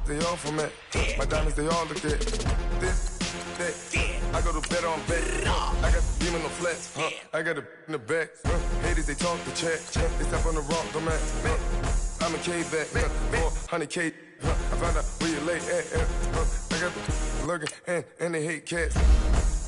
they all from it. My diamonds, they all look at this, that. I go to bed on bed. I got the demon on flats. I got a in the back. Haters, they talk the chat. They step on the rock, don't man. I'm a cave back. 400K. I found out where you lay at. I got the lurking and they hate cats.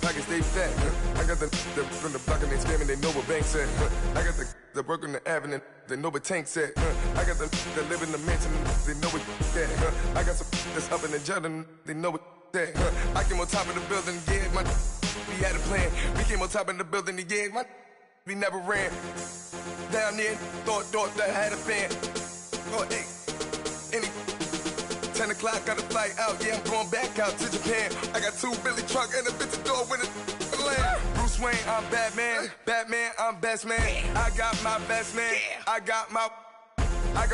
Pockets stay fat. I got the from the block and they scamming, they know what banks at. I got the work on the avenue, they know what tanks at. I got the that live in the mansion, they know what that. I got some that's up in the jungle, they know what that. I came on top of the building, yeah, we had a plan. We came on top of the building, yeah, we never ran. Down there, thought that I had a fan. Oh, hey, any 10 o'clock, got a flight out, yeah, I'm going back out to Japan. I got 2 Billy truck and a bitch door with a land. Bruce Wayne, I'm Batman. Batman, I'm best man. I got my best man. I go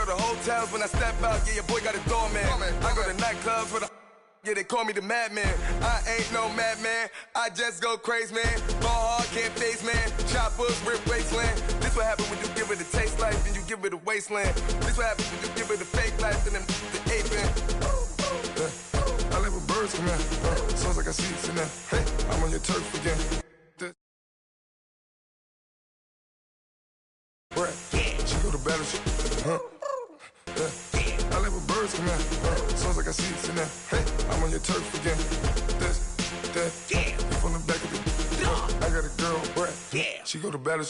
to hotels when I step out, yeah, your boy got a doorman. I go to nightclubs with a, yeah, they call me the madman. I ain't no madman, I just go crazy, man. Ball hard, can't face, man. Choppers, rip wasteland. This what happen when you give it a taste life, then you give it a wasteland. This what happens when you give it a fake life, then them the ape in. I like when birds come in. Sounds like I see it in there. Hey, I'm on your turf again. She go to battle, I like when birds come in. Sounds like I see it in there. Hey, I'm on your turf again. This, that, you from the back of the I got a girl, Brett. She go to battle,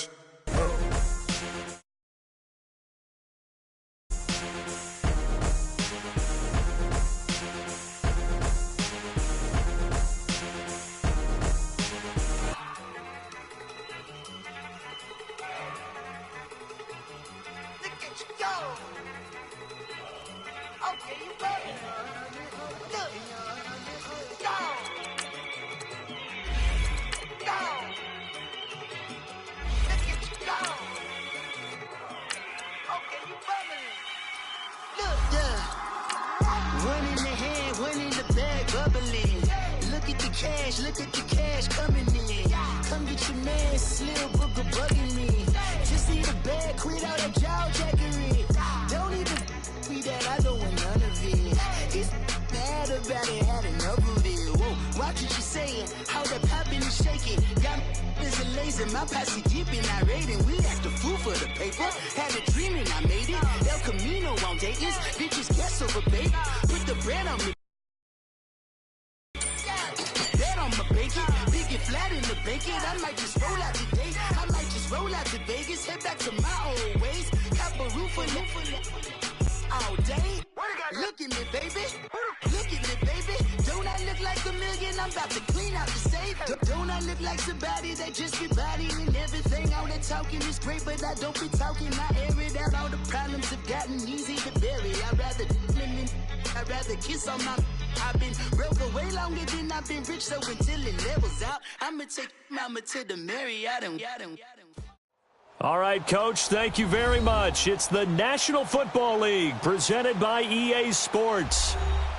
Look at the cash coming in. Come get your man, Slim Booker bugging me. Just need a bag, quit out that jaw jackery. Don't even be that, I don't want none of it. He's bad about it, had enough of it. Whoa, watch what you saying, how that poppin' and shaking. Got is a laser, my posse deep and I raiding. We act a fool for the paper. Had a dream and I made it. El Camino on Dayton's, bitches guess over bait. Put the brand on me. Flat in the bacon, I might just roll out today. I might just roll out to Vegas, head back to my old ways. Cop a roof all day. Look at me, baby. Look at me, baby. Don't I look like a million? I'm about to clean out the safe. Don't I look like somebody that just be bodying everything? All that talking is great, but I don't be talking. I air it out. All the problems have gotten easy to bury. I'd rather kiss on my. I've been broke way longer than I've been rich, so until it levels out, I'ma take mama to the Marriott and All right, Coach, thank you very much. It's the National Football League presented by EA Sports.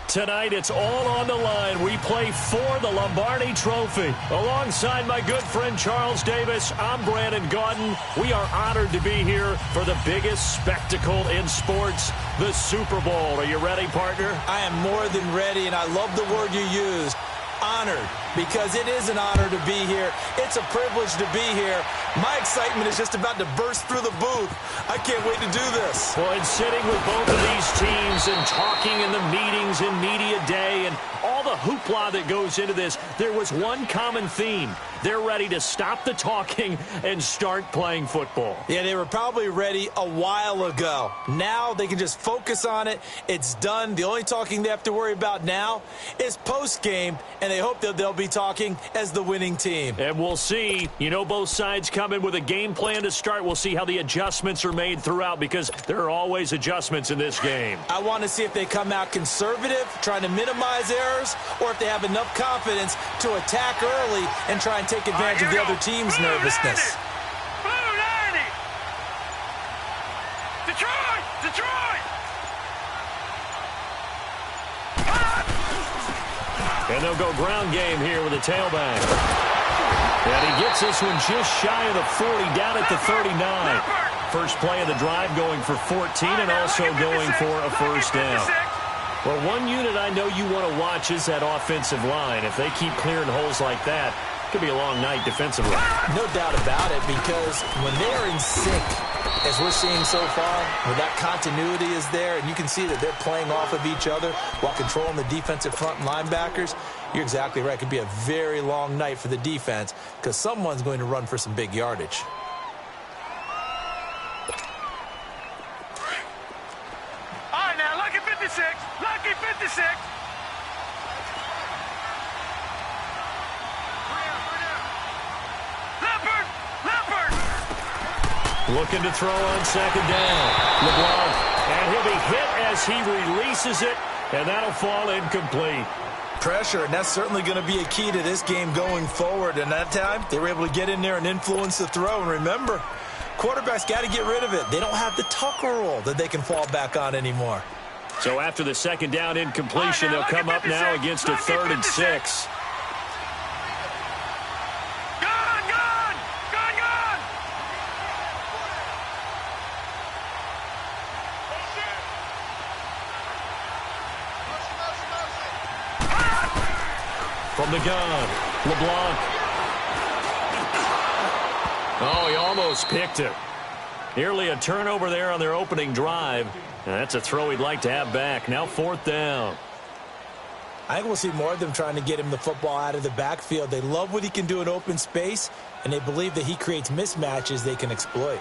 Tonight, it's all on the line. We play for the Lombardi Trophy. Alongside my good friend Charles Davis, I'm Brandon Gaudin. We are honored to be here for the biggest spectacle in sports, the Super Bowl. Are you ready, partner? I am more than ready, and I love the word you used. Honored, because it is an honor to be here. It's a privilege to be here. My excitement is just about to burst through the booth. I can't wait to do this. Well, and sitting with both of these teams and talking in the meetings and media day and all the hoopla that goes into this, there was one common theme. They're ready to stop the talking and start playing football. Yeah, they were probably ready a while ago. Now they can just focus on it. It's done. The only talking they have to worry about now is post-game, and they hope that they'll be talking as the winning team. And we'll see. You know, both sides come in with a game plan to start. We'll see how the adjustments are made throughout, because there are always adjustments in this game. I want to see if they come out conservative, trying to minimize errors, or if they have enough confidence to attack early and try and take advantage of the other team's nervousness. Blue 90! Detroit! And they'll go ground game here with a tailback. And he gets this one just shy of the 40, down at the 39. First play of the drive, going for 14 and also going for a first down. Well, one unit I know you want to watch is that offensive line. If they keep clearing holes like that, it could be a long night defensively. No doubt about it, because when they are in sync, as we're seeing so far, when that continuity is there, and you can see that they're playing off of each other while controlling the defensive front linebackers, you're exactly right. It could be a very long night for the defense because someone's going to run for some big yardage. All right, now, lucky 56. Lucky 56. Leopard. Leopard. Looking to throw on second down. LeBlanc. And he'll be hit as he releases it, and that'll fall incomplete. Pressure, and that's certainly going to be a key to this game going forward. And that time, they were able to get in there and influence the throw. And remember, quarterbacks got to get rid of it. They don't have the Tucker rule that they can fall back on anymore. So after the second down incompletion, they'll come up now against a 3rd and 6. From the gun, LeBlanc. Oh, he almost picked it. Nearly a turnover there on their opening drive. And that's a throw he'd like to have back. Now 4th down. I think we'll see more of them trying to get him the football out of the backfield. They love what he can do in open space, and they believe that he creates mismatches they can exploit.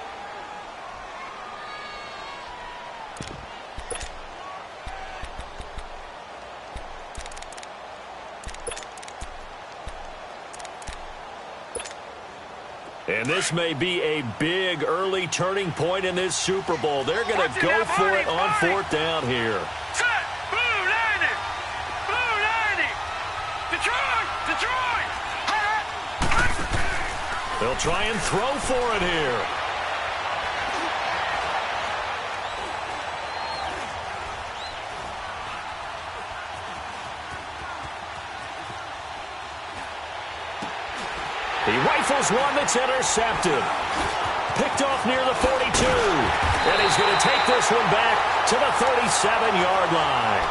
And this may be a big early turning point in this Super Bowl. They're going to go for it on 4th down here. Set. Blue 90. Blue 90. Detroit. Detroit. They'll try and throw for it here. He rifles one that's intercepted. Picked off near the 42. And he's going to take this one back to the 37-yard line.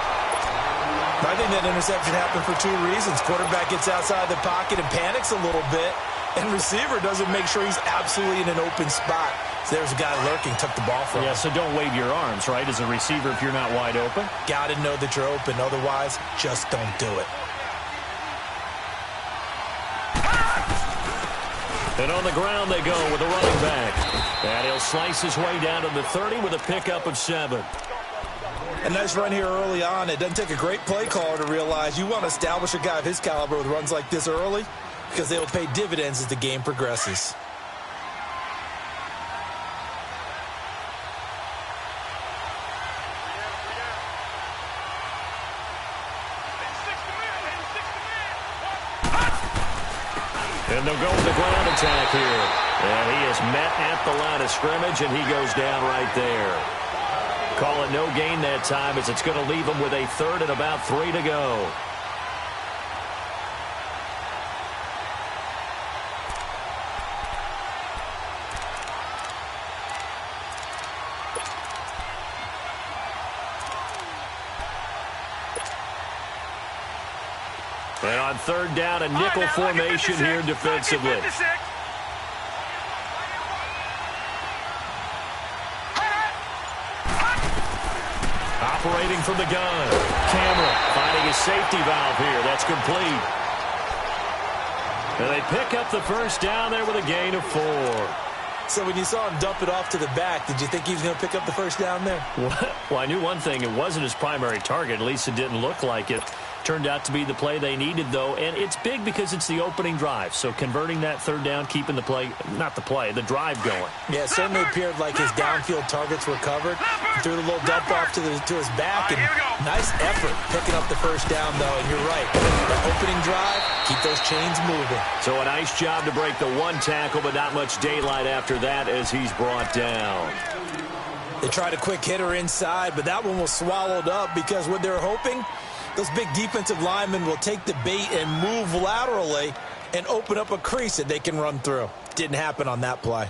I think that interception happened for 2 reasons. Quarterback gets outside the pocket and panics a little bit, and receiver doesn't make sure he's absolutely in an open spot. So there's a guy lurking, took the ball from him. Yeah, so don't wave your arms, right, as a receiver if you're not wide open. Got to know that you're open. Otherwise, just don't do it. And on the ground they go with a running back. And he'll slice his way down to the 30 with a pickup of 7. A nice run here early on. It doesn't take a great play caller to realize you want to establish a guy of his caliber with runs like this early because they will pay dividends as the game progresses. And they'll go with the ground attack here. And he is met at the line of scrimmage, and he goes down right there. Call it no gain that time as it's going to leave him with a 3rd and about 3 to go. And on 3rd down, a nickel formation here defensively. Operating from the gun. Cameron finding his safety valve here. That's complete. And they pick up the 1st down there with a gain of 4. So when you saw him dump it off to the back, did you think he was going to pick up the 1st down there? Well, I knew one thing. It wasn't his primary target. At least it didn't look like it. Turned out to be the play they needed, though, and it's big because it's the opening drive. So converting that 3rd down, keeping the play, not the play, the drive going. Yeah, it certainly appeared like his downfield targets were covered. He threw the little dump off to his back, and nice effort picking up the 1st down, though. And you're right, the opening drive, keep those chains moving. So a nice job to break the 1 tackle, but not much daylight after that as he's brought down. They tried a quick hitter inside, but that one was swallowed up because what they're hoping, those big defensive linemen will take the bait and move laterally and open up a crease that they can run through. Didn't happen on that play.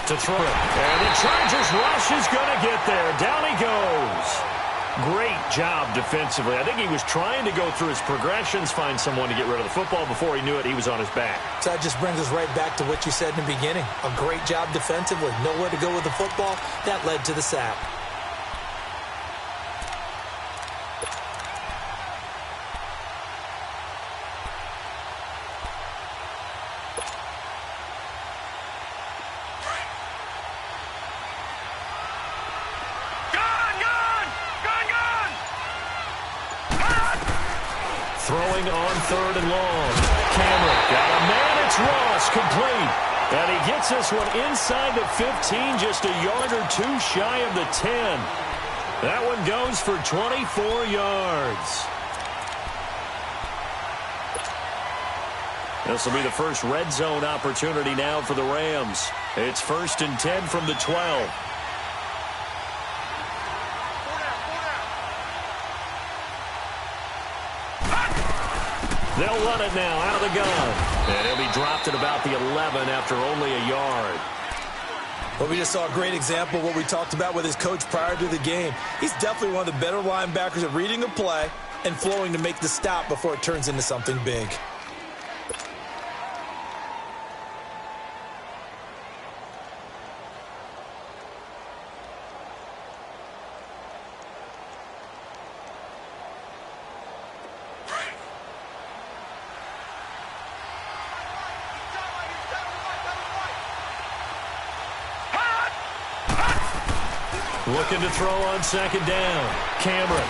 to throw. And the Chargers rush is going to get there. Down he goes. Great job defensively. I think he was trying to go through his progressions, find someone to get rid of the football. Before he knew it, he was on his back. So that just brings us right back to what you said in the beginning. A great job defensively. Nowhere to go with the football. That led to the sack. Throwing on 3rd and long. Cameron got a man. It's Ross, complete. And he gets this one inside the 15, just a yard or two shy of the 10. That one goes for 24 yards. This will be the first red zone opportunity now for the Rams. It's 1st and 10 from the 12. They'll run it now out of the gun. And he'll be dropped at about the 11 after only a yard. Well, we just saw a great example of what we talked about with his coach prior to the game. He's definitely one of the better linebackers at reading a play and flowing to make the stop before it turns into something big. Looking to throw on 2nd down. Cameron.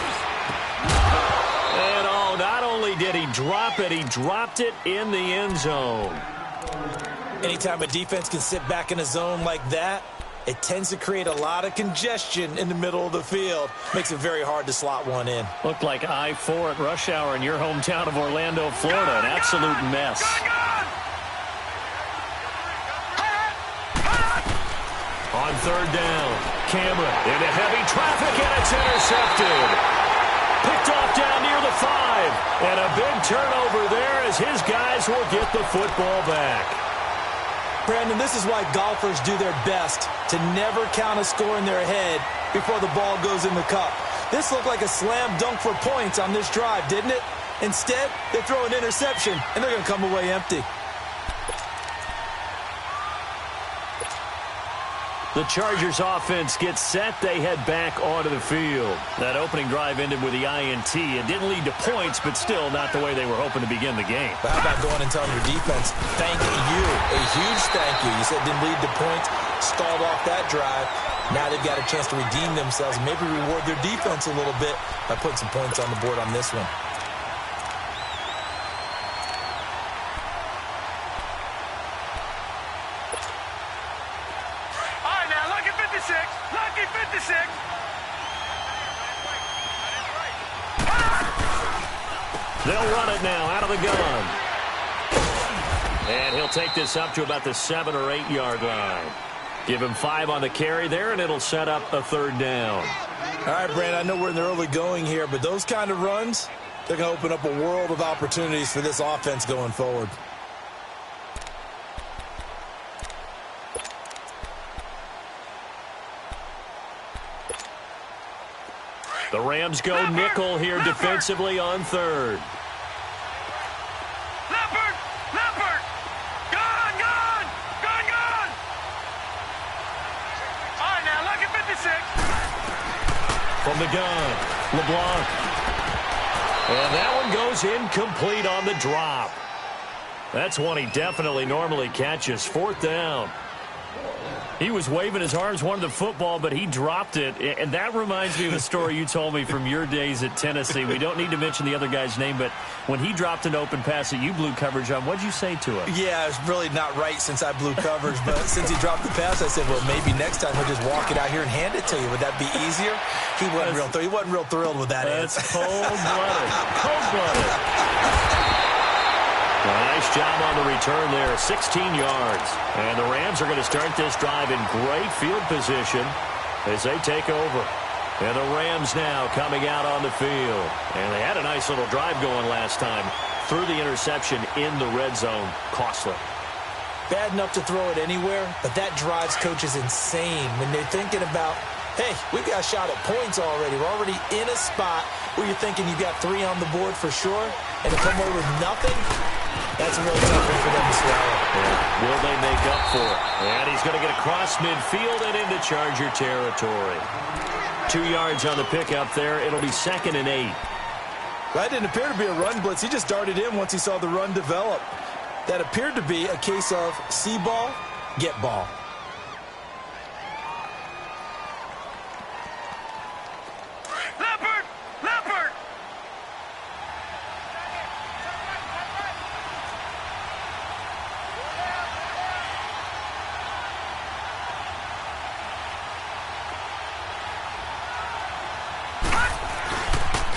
And not only did he drop it, he dropped it in the end zone. Anytime a defense can sit back in a zone like that, it tends to create a lot of congestion in the middle of the field. Makes it very hard to slot one in. Looked like I-4 at rush hour in your hometown of Orlando, Florida. An absolute mess. On 3rd down, Cameron into heavy traffic, and it's intercepted. Picked off down near the 5. And a big turnover there as his guys will get the football back. Brandon, this is why golfers do their best to never count a score in their head before the ball goes in the cup. This looked like a slam dunk for points on this drive, didn't it? Instead, they throw an interception, and they're going to come away empty. The Chargers offense gets set. They head back onto the field. That opening drive ended with the INT. It didn't lead to points, but still not the way they were hoping to begin the game. But how about going and telling your defense, thank you, a huge thank you. You said it didn't lead to points, stalled off that drive. Now they've got a chance to redeem themselves and maybe reward their defense a little bit by putting some points on the board on this one. Lucky 56. They'll run it now out of the gun. And he'll take this up to about the 7 or 8 yard line. Give him 5 on the carry there, and it'll set up a 3rd down. All right, Brandon, I know we're in the early going here, but those kind of runs, they're going to open up a world of opportunities for this offense going forward. The Rams go nickel here defensively on 3rd. Leopard! Gone! All right, now, look at 56. From the gun, LeBlanc. And that one goes incomplete on the drop. That's one he definitely normally catches. 4th down. He was waving his arms, wanted the football, but he dropped it. And that reminds me of a story you told me from your days at Tennessee. We don't need to mention the other guy's name, but when he dropped an open pass that you blew coverage on, what'd you say to him? Yeah, it's really not right since I blew coverage, but since he dropped the pass, I said, well, maybe next time he'll just walk it out here and hand it to you. Would that be easier? He wasn't real thrilled with that. That's cold-blooded. Cold-blooded. Nice job on the return there, 16 yards. And the Rams are going to start this drive in great field position as they take over. And the Rams now coming out on the field. And they had a nice little drive going last time. Threw the interception in the red zone. Costly. bad enough to throw it anywhere, but that drives coaches insane when they're thinking about, hey, we've got a shot at points already. We're already in a spot where you're thinking you got 3 on the board for sure, and to come away with nothing, that's a real tough one for them to swallow. Yeah. Will they make up for it? And he's going to get across midfield and into Charger territory. 2 yards on the pickup there. It'll be 2nd and 8. That didn't appear to be a run blitz. He just darted in once he saw the run develop. That appeared to be a case of see ball, get ball. Leopard! Leopard!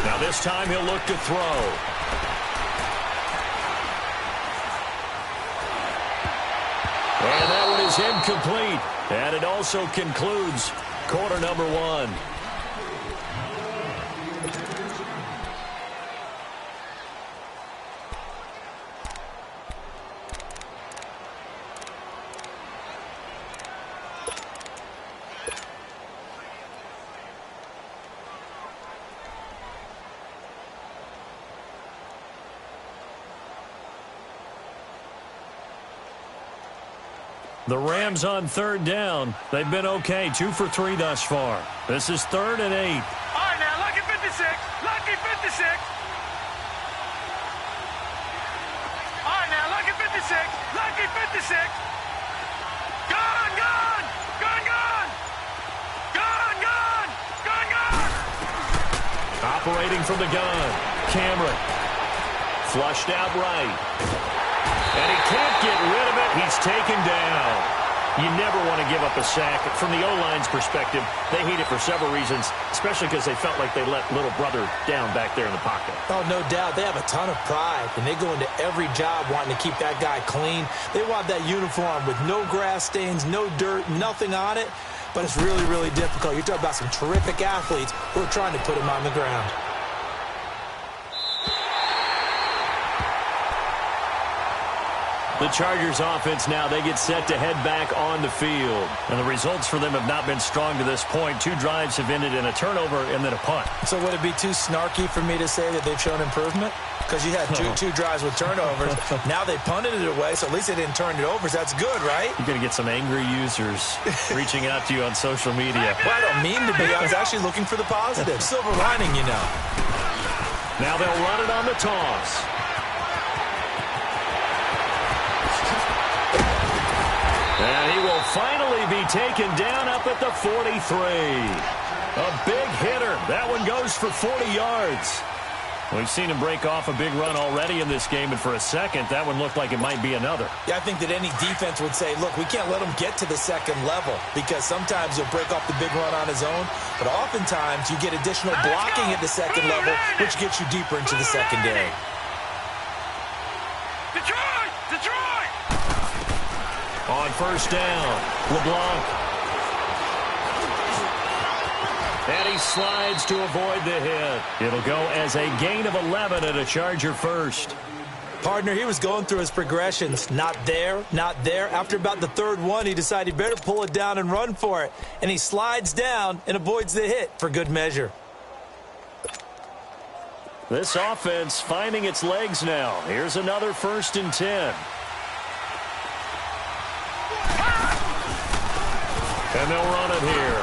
Now this time he'll look to throw. And that one is incomplete. And it also concludes quarter number 1. The Rams on 3rd down. They've been okay. 2 for 3 thus far. This is 3rd and 8. All right, now, lucky 56. Lucky 56. All right, now, lucky 56. Lucky 56. Gone, gone. Gone, gone. Gone, gone. Gone, gone. Operating from the gun. Cameron. Flushed out right. And he can't get rid of it. He's taken down. You never want to give up a sack. From the O-line's perspective, they hate it for several reasons, especially because they felt like they let little brother down back there in the pocket. Oh, no doubt. They have a ton of pride, and they go into every job wanting to keep that guy clean. They want that uniform with no grass stains, no dirt, nothing on it. But it's really, really difficult. You're talking about some terrific athletes who are trying to put him on the ground. The Chargers offense now, they get set to head back on the field. And the results for them have not been strong to this point. 2 drives have ended in a turnover and then a punt. So would it be too snarky for me to say that they've shown improvement? Because you had two drives with turnovers. Now they punted it away, so at least they didn't turn it over. So that's good, right? You're going to get some angry users reaching out to you on social media. Well, I don't mean to be. I was actually looking for the positive. Silver lining, you know. Now they'll run it on the toss. And he will finally be taken down up at the 43. A big hitter. That one goes for 40 yards. We've seen him break off a big run already in this game, and for a second, that one looked like it might be another. Yeah, I think that any defense would say, look, we can't let him get to the second level, because sometimes he'll break off the big run on his own, but oftentimes you get additional blocking at the second level, which gets you deeper into the secondary. Detroit! Detroit! On 1st down, LeBlanc. And he slides to avoid the hit. It'll go as a gain of 11 at a Charger first. Partner, he was going through his progressions. Not there, not there. After about the 3rd one, he decided he better pull it down and run for it. And he slides down and avoids the hit for good measure. This offense finding its legs now. Here's another 1st and 10. And they'll run it here.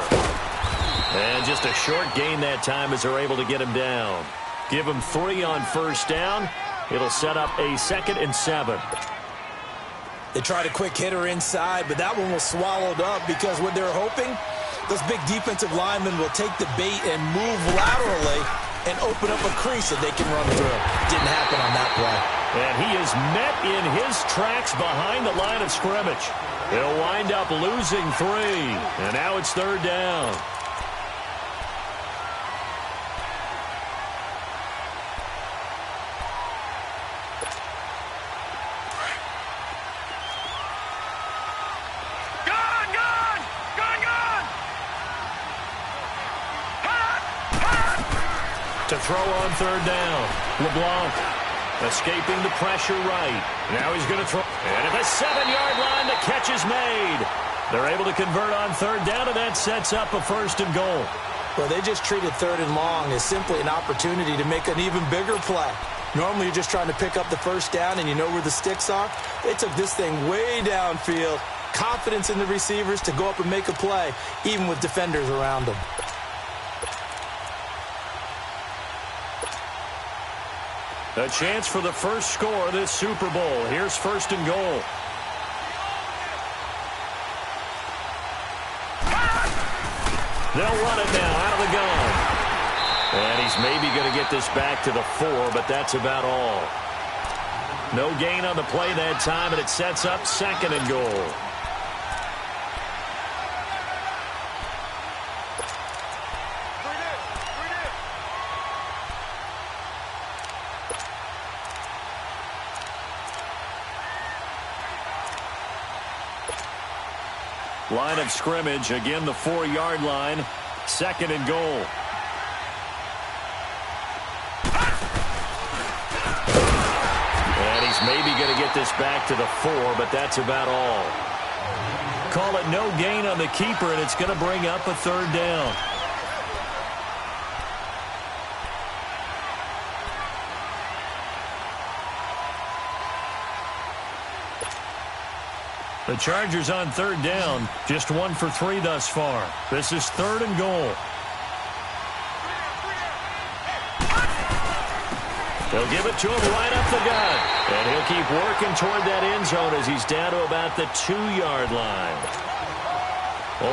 And just a short gain that time as they're able to get him down. Give him 3 on 1st down. It'll set up a 2nd and 7. They tried a quick hitter inside, but that one was swallowed up because what they're hoping, those big defensive linemen will take the bait and move laterally and open up a crease that they can run through. Didn't happen on that play. And he is met in his tracks behind the line of scrimmage. They'll wind up losing 3. And now it's 3rd down. Gone, gone! Gone, gone! To throw on 3rd down, LeBlanc. Escaping the pressure right. Now he's going to throw. And at the 7-yard line, the catch is made. They're able to convert on third down, and that sets up a 1st and goal. Well, they just treated 3rd and long as simply an opportunity to make an even bigger play. Normally, you're just trying to pick up the 1st down, and you know where the sticks are. They took this thing way downfield. Confidence in the receivers to go up and make a play, even with defenders around them. A chance for the first score of this Super Bowl. Here's 1st and goal. They'll run it now out of the gun. And he's maybe going to get this back to the 4, but that's about all. No gain on the play that time, and it sets up 2nd and goal. Line of scrimmage, again the 4-yard line, 2nd and goal. And he's maybe going to get this back to the 4, but that's about all. Call it no gain on the keeper, and it's going to bring up a 3rd down. The Chargers on 3rd down, just 1 for 3 thus far. This is 3rd and goal. They'll give it to him right up the gut. And he'll keep working toward that end zone as he's down to about the 2-yard line.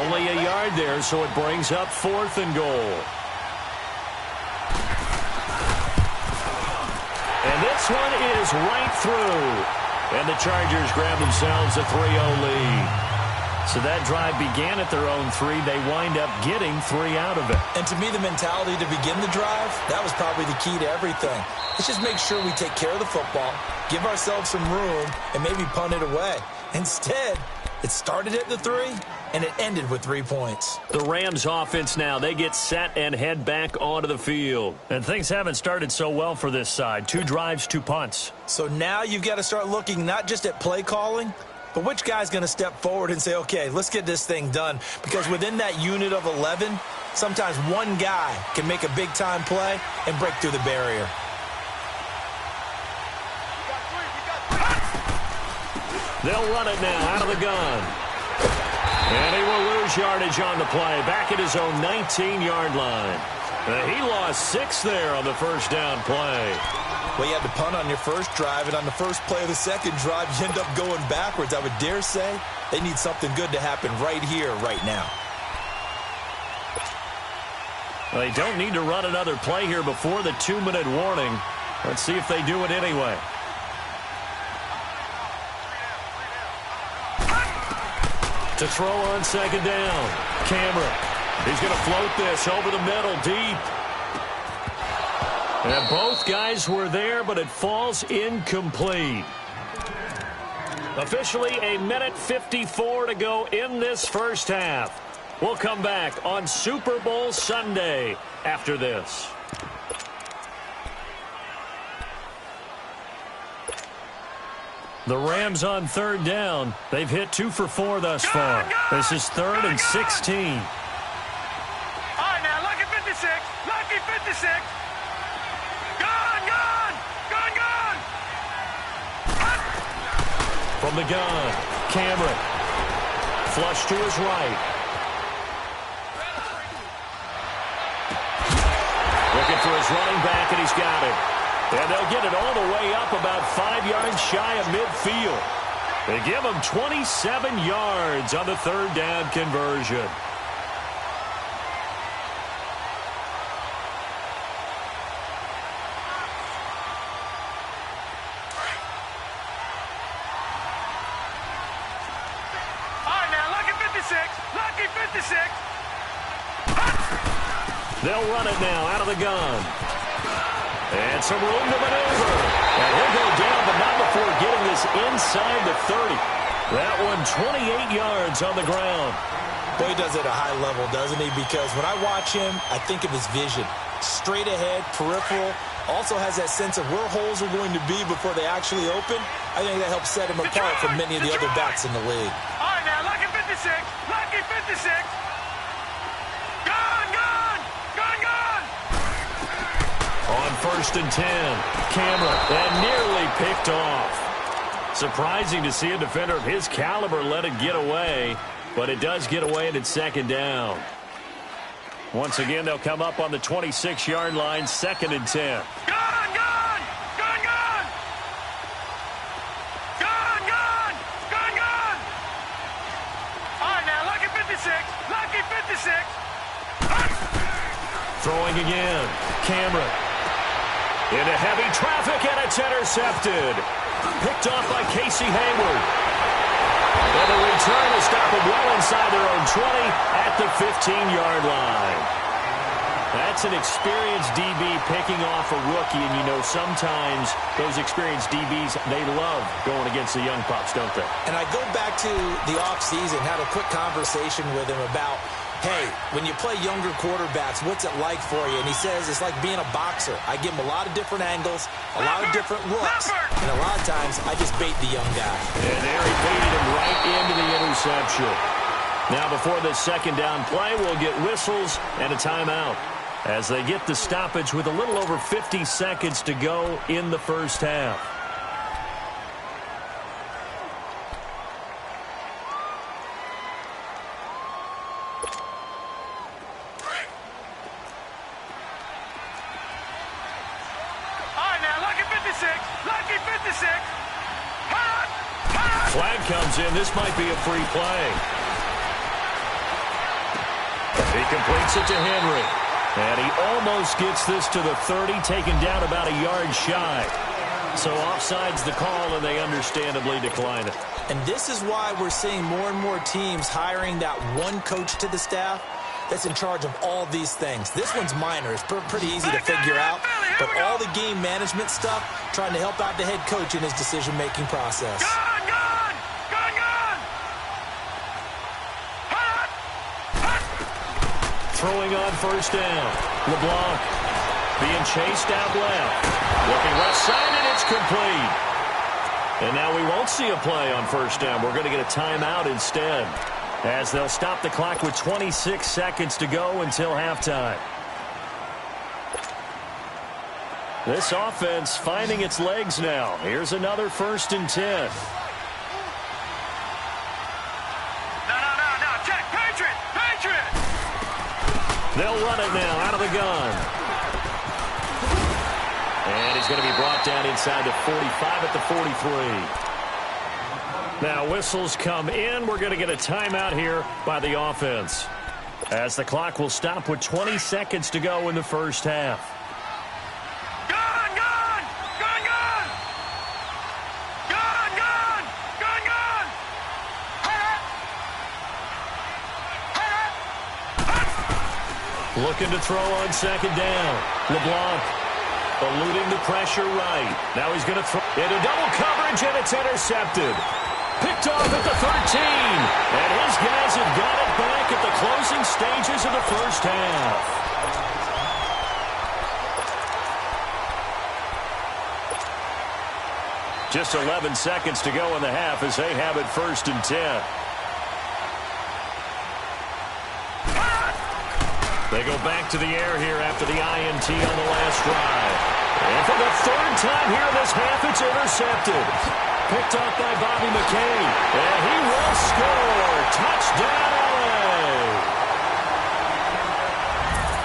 Only a yard there, so it brings up 4th and goal. And this one is right through. And the Chargers grab themselves a 3-0 lead. So that drive began at their own 3. They wind up getting 3 out of it. And to me, the mentality to begin the drive, that was probably the key to everything. Let's just make sure we take care of the football, give ourselves some room, and maybe punt it away. Instead, it started at the 3, and it ended with 3 points. The Rams offense now, they get set and head back onto the field. And things haven't started so well for this side. 2 drives, 2 punts. So now you've got to start looking not just at play calling, but which guy's going to step forward and say, okay, let's get this thing done. Because within that unit of 11, sometimes one guy can make a big-time play and break through the barrier. They'll run it now out of the gun. And he will lose yardage on the play, back at his own 19-yard line. He lost 6 there on the 1st down play. Well, you had to punt on your first drive, and on the first play of the second drive, you end up going backwards. I would dare say they need something good to happen right here, right now. Well, they don't need to run another play here before the 2-minute warning. Let's see if they do it anyway. To throw on 2nd down. Cameron. He's going to float this over the middle deep. And both guys were there, but it falls incomplete. Officially a minute 54 to go in this first half. We'll come back on Super Bowl Sunday after this. The Rams on 3rd down. They've hit 2 for 4 thus far. This is 3rd and 16. All right, now, lucky 56. Lucky 56. Gone. From the gun, Cameron. Flush to his right. Looking for his running back, and he's got it. And they'll get it all the way up about 5 yards shy of midfield. They give him 27 yards on the 3rd down conversion. All right, now, lucky 56. Lucky 56. They'll run it now out of the gun. And some room to maneuver. And he'll go down, but not before getting this inside the 30. That one 28 yards on the ground. Boy, he does it at a high level, doesn't he? Because when I watch him, I think of his vision. Straight ahead, peripheral, Also has that sense of where holes are going to be before they actually open. I think that helps set him apart from many of the other backs in the league. All right, now, lucky 56. Lucky 56. Gone, gone. Gone, gone. On 1st and 10, Cameron, and nearly picked off. Surprising to see a defender of his caliber let it get away, but it does get away and it's 2nd down. Once again, they'll come up on the 26-yard line, 2nd and 10. Gone, gone. Gone, gone. Gone, gone. Gone, gone. All right, now, lucky 56. Lucky 56. Throwing again, Cameron. Into heavy traffic, and it's intercepted. Picked off by Casey Hayward. And the return will stop them well inside their own 20 at the 15-yard line. That's an experienced DB picking off a rookie, and you know sometimes those experienced DBs, they love going against the young pups, don't they? And I go back to the offseason, had a quick conversation with him about, hey, when you play younger quarterbacks, what's it like for you? And he says it's like being a boxer. I give him a lot of different angles, a lot of different looks, and a lot of times I just bait the young guy. And there he baited him right into the interception. Now before this 2nd down play, we'll get whistles and a timeout as they get the stoppage with a little over 50 seconds to go in the first half. Flag comes in. This might be a free play. He completes it to Henry. And he almost gets this to the 30, taken down about a yard shy. So offside's the call, and they understandably decline it. And this is why we're seeing more and more teams hiring that one coach to the staff that's in charge of all these things. This one's minor. It's pretty easy to figure out. But all the game management stuff, trying to help out the head coach in his decision-making process. Throwing on 1st down. LeBlanc being chased out left. Looking left side, and it's complete. And now we won't see a play on 1st down. We're going to get a timeout instead, as they'll stop the clock with 26 seconds to go until halftime. This offense finding its legs now. Here's another 1st and 10. They'll run it now out of the gun. And he's going to be brought down inside the 45 at the 43. Now whistles come in. We're going to get a timeout here by the offense, as the clock will stop with 20 seconds to go in the first half. Looking to throw on 2nd down. LeBlanc eluding the pressure right. Now he's going to throw into double coverage, and it's intercepted. Picked off at the 13. And his guys have got it back at the closing stages of the first half. Just 11 seconds to go in the half as they have it 1st and 10. They go back to the air here after the INT on the last drive. And for the 3rd time here in this half, it's intercepted. Picked off by Bobby McKay. And he will score. Touchdown, LA.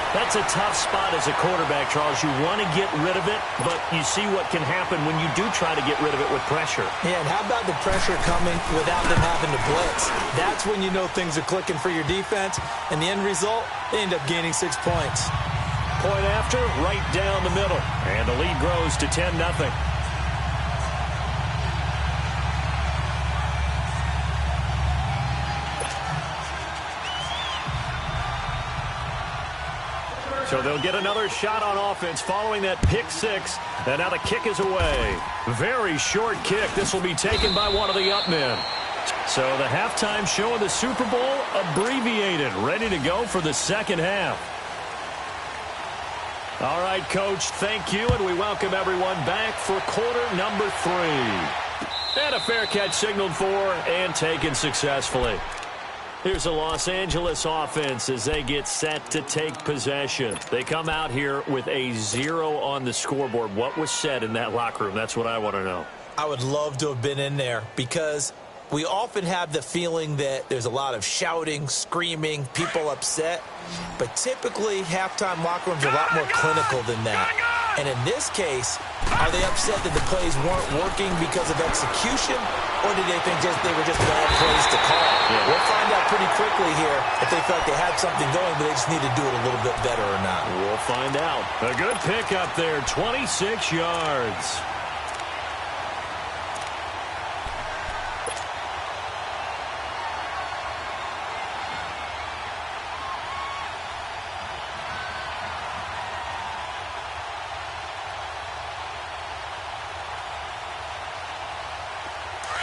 That's a tough spot as a quarterback, Charles. You want to get rid of it, but you see what can happen when you do try to get rid of it with pressure. Yeah, and how about the pressure coming without them having to blitz? That's when you know things are clicking for your defense. And the end result, they end up gaining 6 points. Point after, right down the middle. And the lead grows to 10-0. So they'll get another shot on offense following that pick 6. And now the kick is away. Very short kick. This will be taken by one of the up men. So the halftime show of the Super Bowl abbreviated. Ready to go for the second half. All right, Coach, thank you, and we welcome everyone back for quarter number 3. And a fair catch signaled for and taken successfully. Here's the Los Angeles offense as they get set to take possession. They come out here with a 0 on the scoreboard. What was said in that locker room? That's what I want to know. I would love to have been in there because we often have the feeling that there's a lot of shouting, screaming, people upset. But typically, halftime locker rooms are a lot more clinical than that. And in this case, are they upset that the plays weren't working because of execution? Or did they think they were just bad plays to call? Yeah. We'll find out pretty quickly here if they felt they had something going, but they just need to do it a little bit better or not. We'll find out. A good pick up there, 26 yards.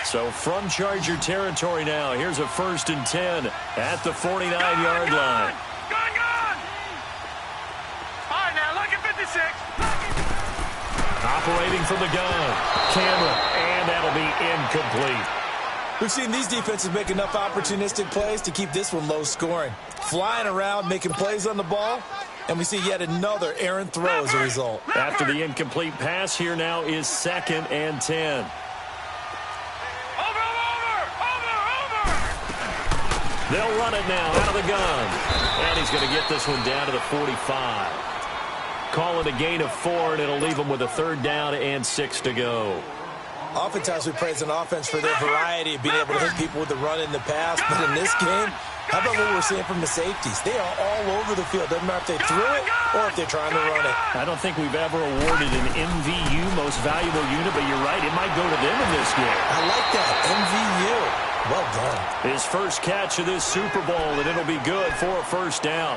So from Charger territory now, here's a 1st and 10 at the 49-yard line. Gone! All right, now, look at 56. Operating from the gun, Cameron, and that'll be incomplete. We've seen these defenses make enough opportunistic plays to keep this one low scoring. Flying around, making plays on the ball, and we see yet another errant throw as a result. After the incomplete pass, here now is 2nd and 10. They'll run it now out of the gun. And he's going to get this one down to the 45. Call it a gain of 4, and it'll leave them with a 3rd down and 6 to go. Oftentimes we praise an offense for their variety of being able to hit people with the run in the pass. But in this game, how about what we're seeing from the safeties? They are all over the field. Doesn't matter if they threw it or if they're trying to run it. I don't think we've ever awarded an MVU, most valuable unit, but you're right, it might go to them in this game. I like that, MVU. Well done. His first catch of this Super Bowl, and it'll be good for a 1st down.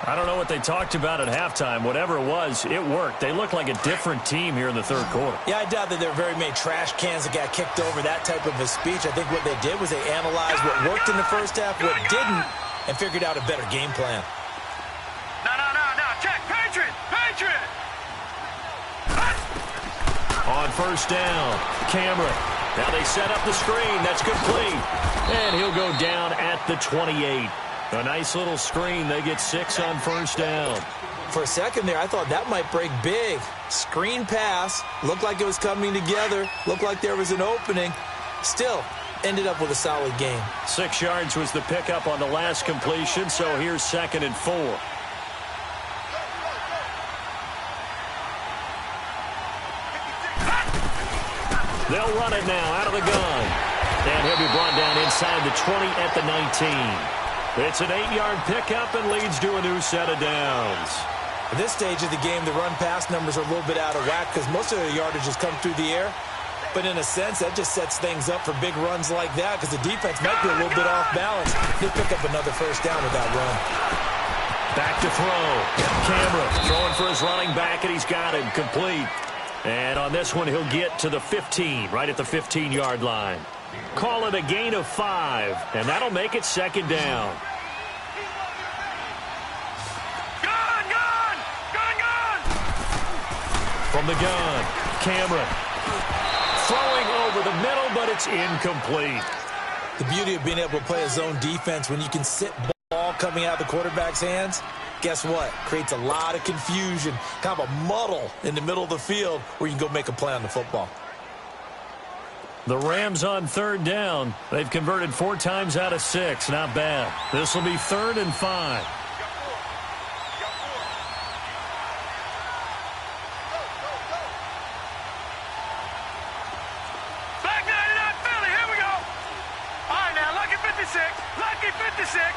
I don't know what they talked about at halftime. Whatever it was, it worked. They look like a different team here in the 3rd quarter. Yeah, I doubt that there are very many trash cans that got kicked over, that type of a speech. I think what they did was they analyzed what worked in the first half, what didn't, and figured out a better game plan. No. Check. Patriot. On 1st down, Cameron. Now they set up the screen. That's complete. And he'll go down at the 28. A nice little screen. They get 6 on 1st down. For a second there, I thought that might break big. Screen pass. Looked like it was coming together. Looked like there was an opening. Still, ended up with a solid game. 6 yards was the pickup on the last completion, so here's 2nd and 4. They'll run it now out of the gun. And he'll be brought down inside the 20 at the 19. It's an 8-yard pickup and leads to a new set of downs. At this stage of the game, the run-pass numbers are a little bit out of whack because most of the yardage has come through the air. But in a sense, that just sets things up for big runs like that because the defense might be a little bit off balance. They pick up another 1st down with that run. Back to throw. Cameron throwing for his running back, and he's got him complete. And on this one, he'll get to the 15, right at the 15-yard line. Call it a gain of 5, and that'll make it 2nd down. Gun! From the gun, Cameron. Throwing over the middle, but it's incomplete. The beauty of being able to play a zone defense when you can sit ball coming out of the quarterback's hands, guess what? Creates a lot of confusion, kind of a muddle in the middle of the field where you can go make a play on the football. The Rams on 3rd down. They've converted 4 times out of 6. Not bad. This will be 3rd and 5. Back 99 Philly, here we go. All right, now, lucky 56. Lucky 56.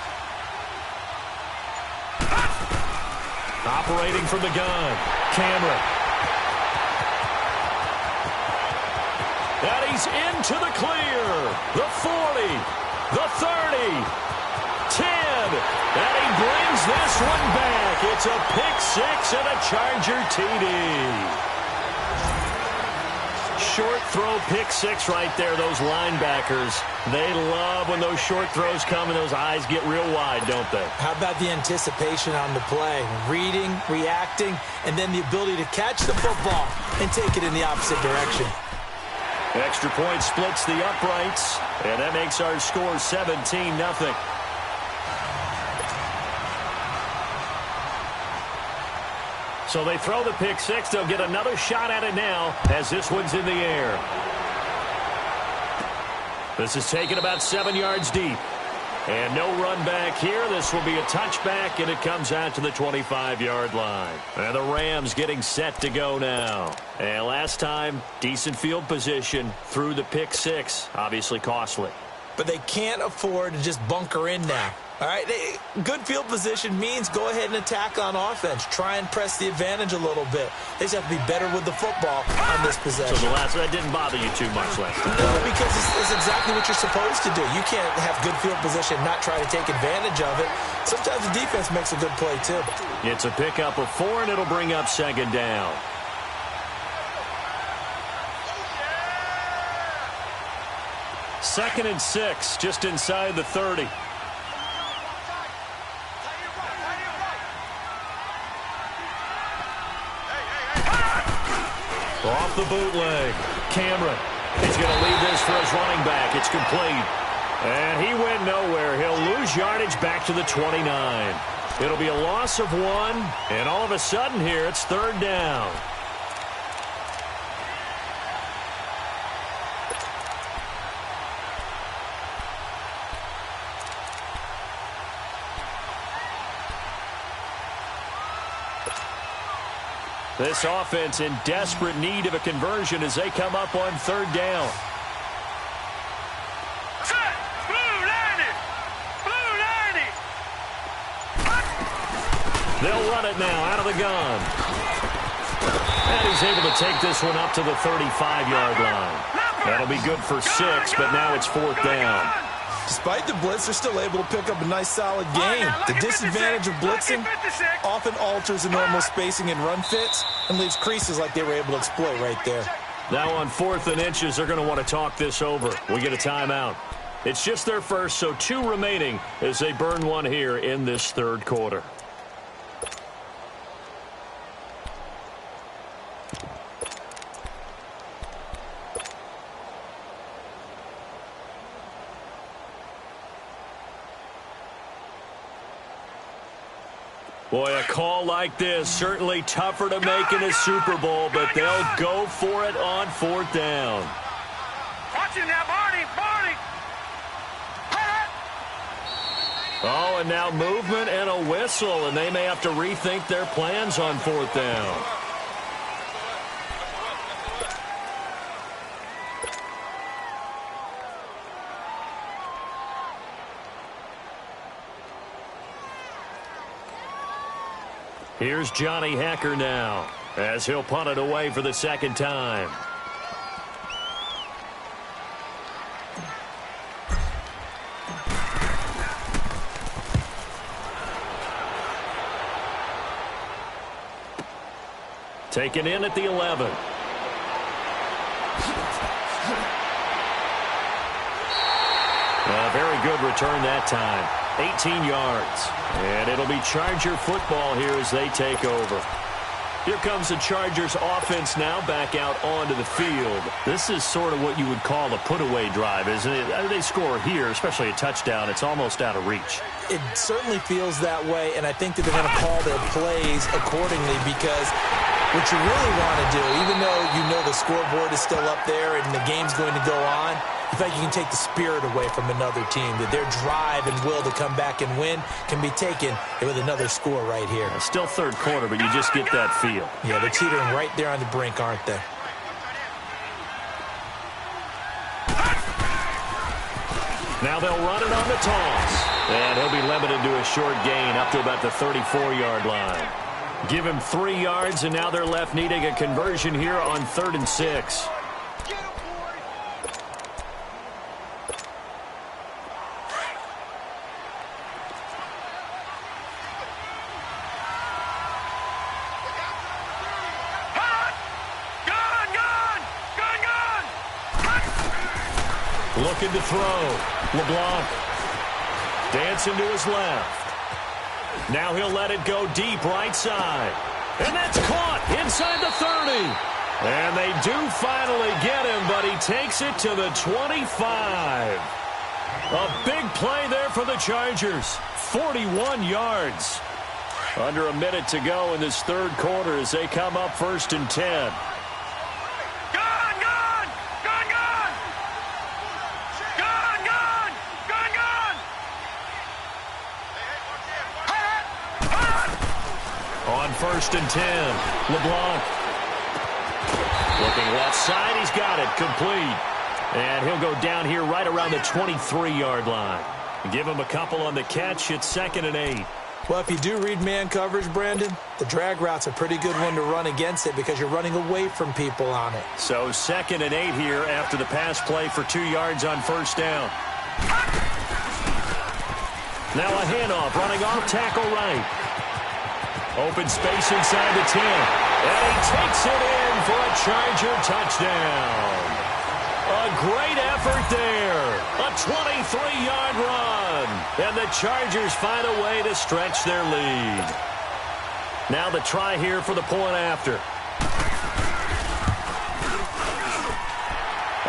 Operating from the gun, Cameron. And he's into the clear. The 40, the 30, 10. And he brings this one back. It's a pick 6 and a Charger TD. short throw pick six right there, those linebackers. They love when those short throws come and those eyes get real wide, don't they? How about the anticipation on the play? Reading, reacting, and then the ability to catch the football and take it in the opposite direction. Extra point splits the uprights, and that makes our score 17-0. So they throw the pick six. They'll get another shot at it now as this one's in the air. This is taken about 7 yards deep. And no run back here. This will be a touchback, and it comes out to the 25-yard line. And the Rams getting set to go now. And last time, decent field position through the pick six. Obviously costly. But they can't afford to just bunker in now. All right, good field position means go ahead and attack on offense. Try and press the advantage a little bit. They just have to be better with the football on this possession. So that didn't bother you too much last time? No, because it's exactly what you're supposed to do. You can't have good field position and not try to take advantage of it. Sometimes the defense makes a good play, too. It's a pickup of 4, and it'll bring up second down. Second and 6, just inside the 30. Off the bootleg. Cameron. He's going to leave this for his running back. It's complete. And he went nowhere. He'll lose yardage back to the 29. It'll be a loss of 1. And all of a sudden here, it's third down. This offense in desperate need of a conversion as they come up on third down. Set! Blue 90! Blue 90! They'll run it now out of the gun. And he's able to take this one up to the 35-yard line. That'll be good for 6, but now it's fourth down. Despite the blitz, they're still able to pick up a nice, solid game. The disadvantage of blitzing often alters the normal spacing and run fits and leaves creases like they were able to exploit right there. Now on 4th and inches, they're going to want to talk this over. We get a timeout. It's just their first, so 2 remaining as they burn one here in this third quarter. Boy, a call like this, certainly tougher to make in a Super Bowl, but they'll go for it on 4th down. Watch it now, Barney! Barney! Oh, and now movement and a whistle, and they may have to rethink their plans on 4th down. Here's Johnny Hacker now as he'll punt it away for the second time. Taken in at the 11. A very good return that time. 18 yards. And it'll be Charger football here as they take over. Here comes the Chargers offense now back out onto the field. This is sort of what you would call a put-away drive, isn't it? They score here, especially a touchdown. It's almost out of reach. It certainly feels that way, and I think that they're going to call their plays accordingly because what you really want to do, even though you know the scoreboard is still up there and the game's going to go on, you think you can take the spirit away from another team, that their drive and will to come back and win can be taken with another score right here. It's still third quarter, but you just get that feel. Yeah, they're teetering right there on the brink, aren't they? Now they'll run it on the toss. And he'll be limited to a short gain up to about the 34-yard line. Give him 3 yards, and now they're left needing a conversion here on 3rd and 6. Looking to throw. LeBlanc. Dancing to his left. Now he'll let it go deep right side. And that's caught inside the 30. And they do finally get him, but he takes it to the 25. A big play there for the Chargers. 41 yards. Under a minute to go in this third quarter as they come up 1st and 10. On 1st and 10, LeBlanc. Looking left side, he's got it, complete. And he'll go down here right around the 23-yard line. Give him a couple on the catch, it's 2nd and 8. Well, if you do read man coverage, Brandon, the drag route's a pretty good one to run against it because you're running away from people on it. So 2nd and 8 here after the pass play for 2 yards on 1st down. Now a handoff, running off tackle right. Open space inside the 10. And he takes it in for a Charger touchdown. A great effort there. A 23-yard run. And the Chargers find a way to stretch their lead. Now the try here for the point after.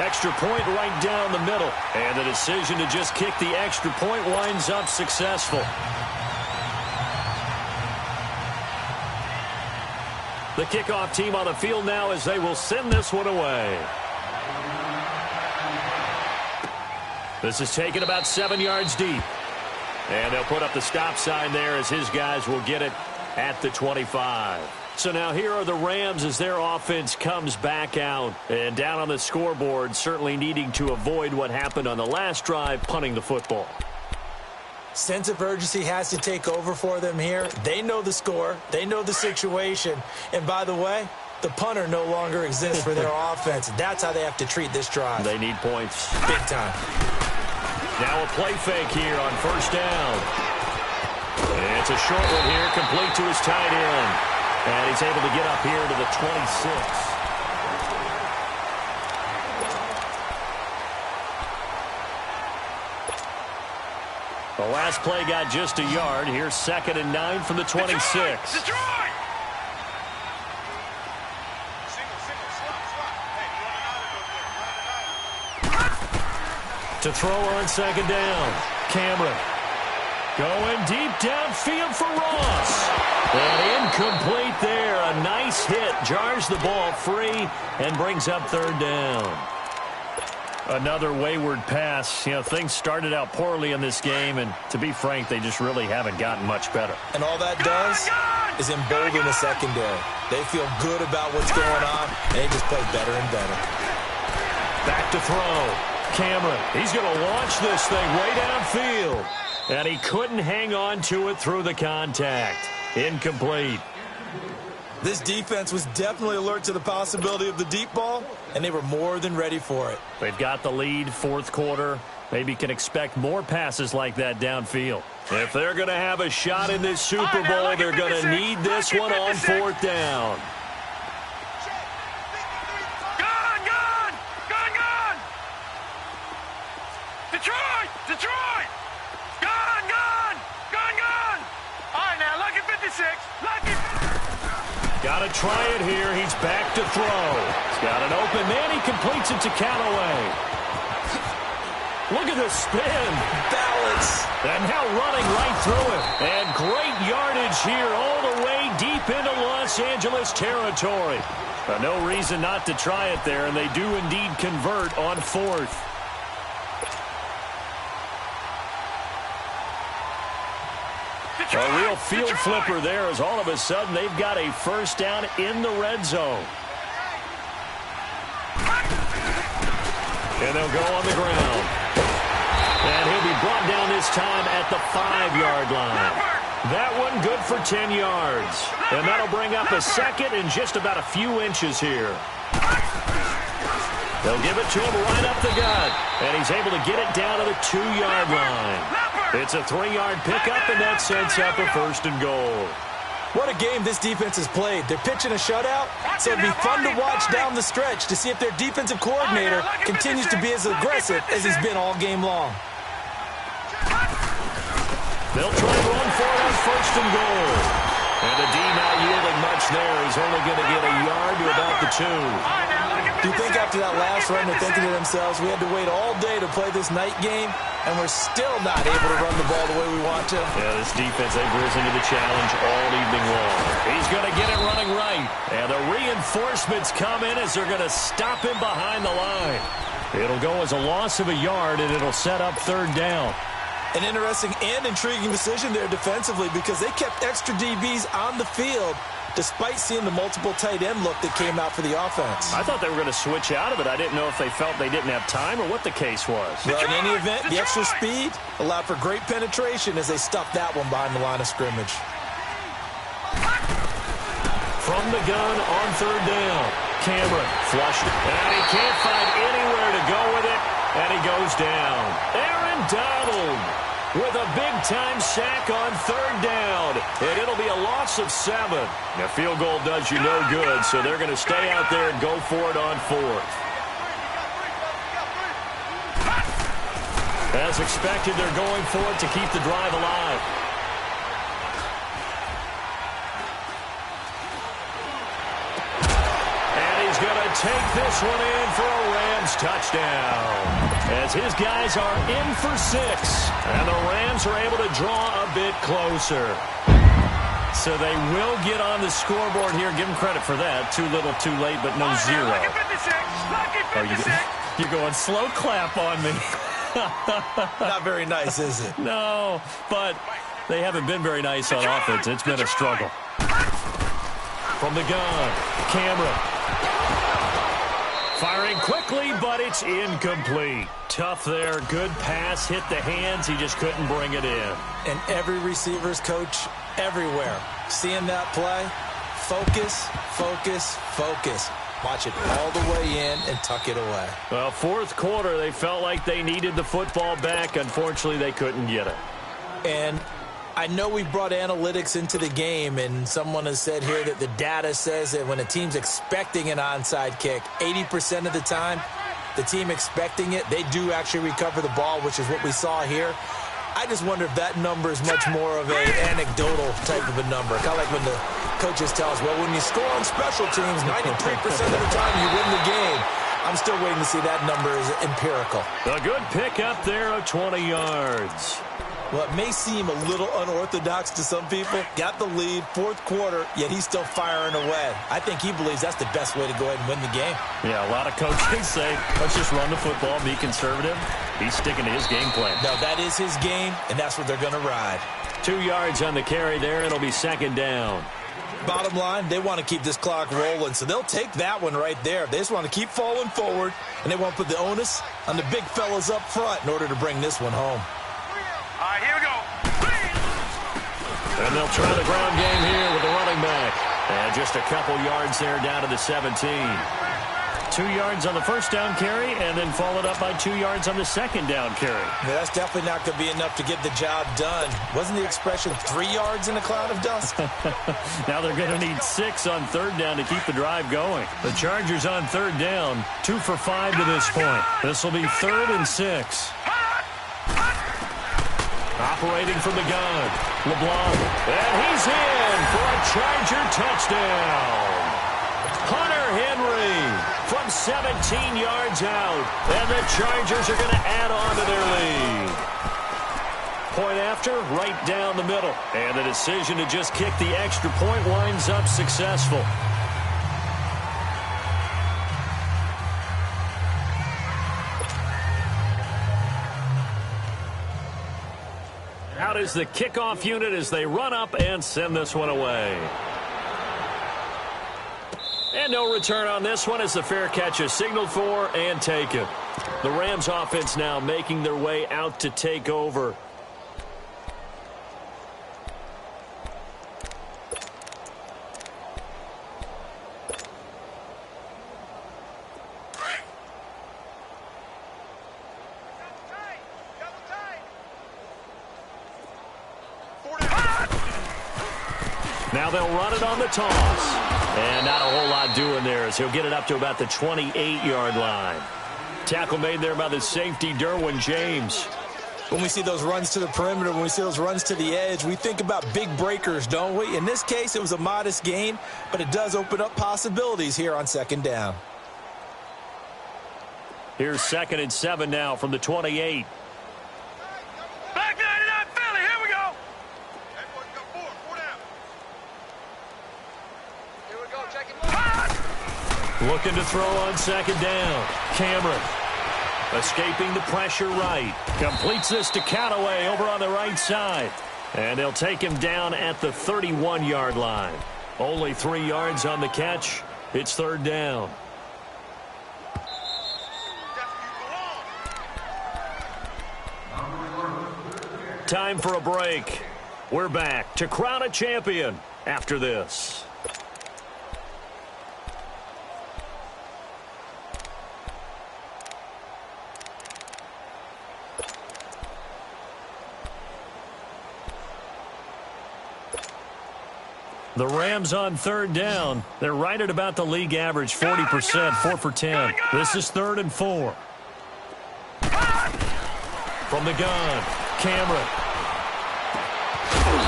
Extra point right down the middle. And the decision to just kick the extra point winds up successful. The kickoff team on the field now as they will send this one away. This is taken about 7 yards deep. And they'll put up the stop sign there as his guys will get it at the 25. So now here are the Rams as their offense comes back out. And down on the scoreboard, certainly needing to avoid what happened on the last drive, punting the football. Sense of urgency has to take over for them here. They know the score. They know the situation. And by the way, the punter no longer exists for their offense. That's how they have to treat this drive. They need points. Big time. Now a play fake here on 1st down. And it's a short one here, complete to his tight end. And he's able to get up here to the 26. The last play got just a yard. Here's 2nd and 9 from the 26. Detroit! To throw on 2nd down. Cameron. Going deep downfield for Ross. And incomplete there. A nice hit. Jars the ball free and brings up 3rd down. Another wayward pass. You know, things started out poorly in this game, and to be frank, they just really haven't gotten much better. And all that does is embolden the secondary. They feel good about what's going on, and they just play better and better. Back to throw. Cameron, he's going to launch this thing way downfield. And he couldn't hang on to it through the contact. Incomplete. This defense was definitely alert to the possibility of the deep ball, and they were more than ready for it. They've got the lead, 4th quarter. Maybe can expect more passes like that downfield. If they're going to have a shot in this Super Bowl, they're going to need this one on 4th down. Gone! Detroit! Gone! All right, now, lucky 56. Lucky. Got to try it here. He's back to throw. He's got an open man. He completes it to Callaway. Look at the spin. Balance. And now running right through it. And great yardage here all the way deep into Los Angeles territory. No reason not to try it there, and they do indeed convert on 4th. A real field flipper there as all of a sudden they've got a 1st down in the red zone. And they'll go on the ground. And he'll be brought down this time at the 5-yard line. That one good for 10 yards. And that'll bring up a 2nd and just about a few inches here. They'll give it to him right up the gut. And he's able to get it down to the 2-yard line. It's a 3-yard pickup, and that sets up a 1st and goal. What a game this defense has played. They're pitching a shutout, so it'd be fun to watch down the stretch to see if their defensive coordinator continues to be as aggressive as he's been all game long. They'll try and run for it on 1st and goal. And the D not yielding much there. He's only going to get a yard to about the 2. Do you think after that last run they're thinking to themselves, we had to wait all day to play this night game, and we're still not able to run the ball the way we want to? Yeah, this defense, they've risen to the challenge all evening long. He's going to get it running right. And the reinforcements come in as they're going to stop him behind the line. It'll go as a loss of a yard, and it'll set up 3rd down. An interesting and intriguing decision there defensively because they kept extra DBs on the field despite seeing the multiple tight end look that came out for the offense. I thought they were going to switch out of it. I didn't know if they felt they didn't have time or what the case was. Well, in any event, the extra speed allowed for great penetration as they stuffed that one behind the line of scrimmage. From the gun on 3rd down. Cameron flushed it. And he can't find anywhere to go with it. And he goes down. Aaron Donald with a big-time sack on 3rd down. And it'll be a loss of 7. The field goal does you no good, so they're going to stay out there and go for it on 4th. As expected, they're going for it to keep the drive alive. Going to take this one in for a Rams touchdown. As his guys are in for 6. And the Rams are able to draw a bit closer. So they will get on the scoreboard here. Give them credit for that. Too little, too late, but no 0. You're going slow clap on me. Not very nice, is it? No, but they haven't been very nice on offense. It's been a struggle. From the gun, Cameron. Firing quickly, but it's incomplete. Tough there. Good pass. Hit the hands. He just couldn't bring it in. And every receiver's coach everywhere. Seeing that play, focus, focus, focus. Watch it all the way in and tuck it away. Well, 4th quarter, they felt like they needed the football back. Unfortunately, they couldn't get it. And I know we brought analytics into the game, and someone has said here that the data says that when a team's expecting an onside kick, 80% of the time, the team expecting it, they do actually recover the ball, which is what we saw here. I just wonder if that number is much more of an anecdotal type of a number. Kind of like when the coaches tell us, well, when you score on special teams, 93% of the time you win the game. I'm still waiting to see that number is empirical. A good pickup there of 20 yards. Well, it may seem a little unorthodox to some people. Got the lead, 4th quarter, yet he's still firing away. I think he believes that's the best way to go ahead and win the game. Yeah, a lot of coaches say, let's just run the football, be conservative. He's sticking to his game plan. No, that is his game, and that's what they're going to ride. 2 yards on the carry there. It'll be 2nd down. Bottom line, they want to keep this clock rolling, so they'll take that one right there. They just want to keep falling forward, and they want to put the onus on the big fellas up front in order to bring this one home. All right, here we go. And they'll try the ground game here with the running back. And just a couple yards there down to the 17. 2 yards on the 1st down carry, and then followed up by 2 yards on the 2nd down carry. Yeah, that's definitely not going to be enough to get the job done. Wasn't the expression 3 yards in a cloud of dust? Now they're going to need 6 on 3rd down to keep the drive going. The Chargers on 3rd down, 2 for 5 to this point. This will be 3rd and 6. Operating from the gun, LeBlanc, and he's in for a Charger touchdown. Hunter Henry from 17 yards out, and the Chargers are going to add on to their lead. Point after, right down the middle, and the decision to just kick the extra point winds up successful. Out is the kickoff unit as they run up and send this one away. And no return on this one as the fair catch is signaled for and taken. The Rams offense now making their way out to take over. Now they'll run it on the toss. And not a whole lot doing there as he'll get it up to about the 28-yard line. Tackle made there by the safety, Derwin James. When we see those runs to the perimeter, when we see those runs to the edge, we think about big breakers, don't we? In this case, it was a modest gain, but it does open up possibilities here on second down. Here's 2nd and 7 now from the 28. Back 99 Philly, here we go. Here we go, check it. Looking to throw on 2nd down. Cameron. Escaping the pressure right. Completes this to Callaway over on the right side. And they'll take him down at the 31-yard line. Only 3 yards on the catch. It's 3rd down. Time for a break. We're back to crown a champion after this. The Rams on 3rd down. They're right at about the league average, 40%, 4 for 10. This is 3rd and 4. From the gun, Cameron.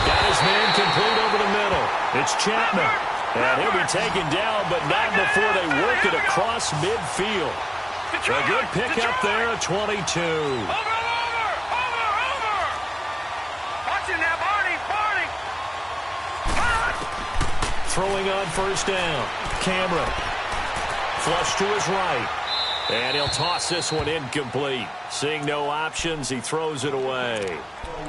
Got his man complete over the middle. It's Chapman. And he'll be taken down, but not before they work it across midfield. A good pickup there at 22. Over. Watch it now, Barney. Throwing on 1st down. Cameron. Flush to his right. And he'll toss this one incomplete. Seeing no options, he throws it away.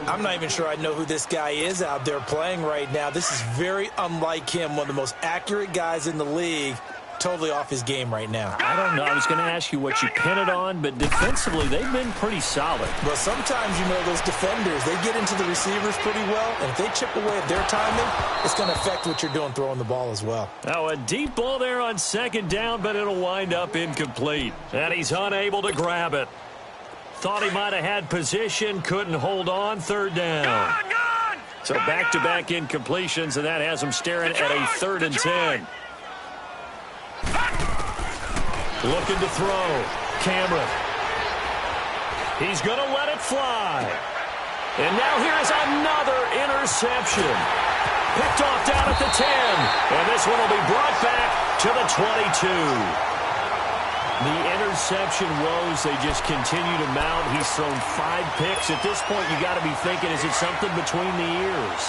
I'm not even sure I know who this guy is out there playing right now. This is very unlike him, one of the most accurate guys in the league. Totally off his game right now. I don't know. I was going to ask you what you pin it on, but defensively, they've been pretty solid. Well, sometimes, those defenders, they get into the receivers pretty well, and if they chip away at their timing, it's going to affect what you're doing throwing the ball as well. Now, a deep ball there on 2nd down, but it'll wind up incomplete. And he's unable to grab it. Thought he might have had position, couldn't hold on, 3rd down. So back-to-back incompletions, and that has him staring at a 3rd and 10. Looking to throw. Cameron. He's going to let it fly. And now here's another interception. Picked off down at the 10. And this one will be brought back to the 22. The interception woes, they just continue to mount. He's thrown 5 picks. At this point, you got to be thinking, is it something between the ears?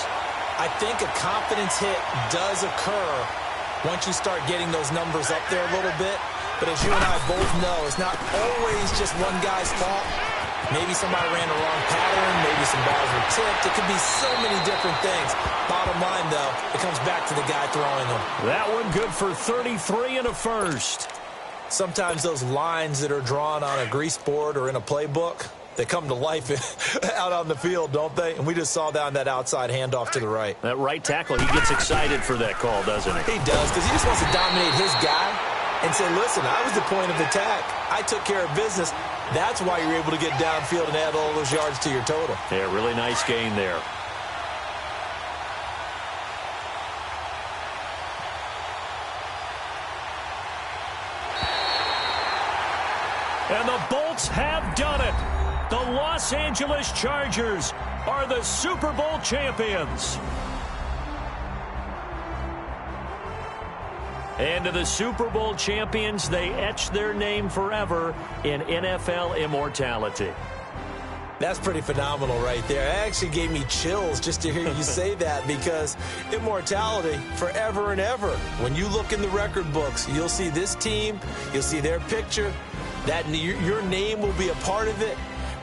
I think a confidence hit does occur once you start getting those numbers up there a little bit. But as you and I both know, it's not always just one guy's fault. Maybe somebody ran the wrong pattern. Maybe some balls were tipped. It could be so many different things. Bottom line, though, it comes back to the guy throwing them. That one good for 33 and a first. Sometimes those lines that are drawn on a grease board or in a playbook, they come to life out on the field, don't they? And we just saw down that outside handoff to the right. That right tackle, he gets excited for that call, doesn't he? He does, because he just wants to dominate his guy and say, listen, I was the point of attack. I took care of business. That's why you're able to get downfield and add all those yards to your total. Yeah, really nice gain there. And the Bolts have done it. The Los Angeles Chargers are the Super Bowl champions. And to the Super Bowl champions, they etch their name forever in NFL immortality. That's pretty phenomenal right there. It actually gave me chills just to hear you say that, because immortality forever and ever. When you look in the record books, you'll see this team, you'll see their picture, that your name will be a part of it.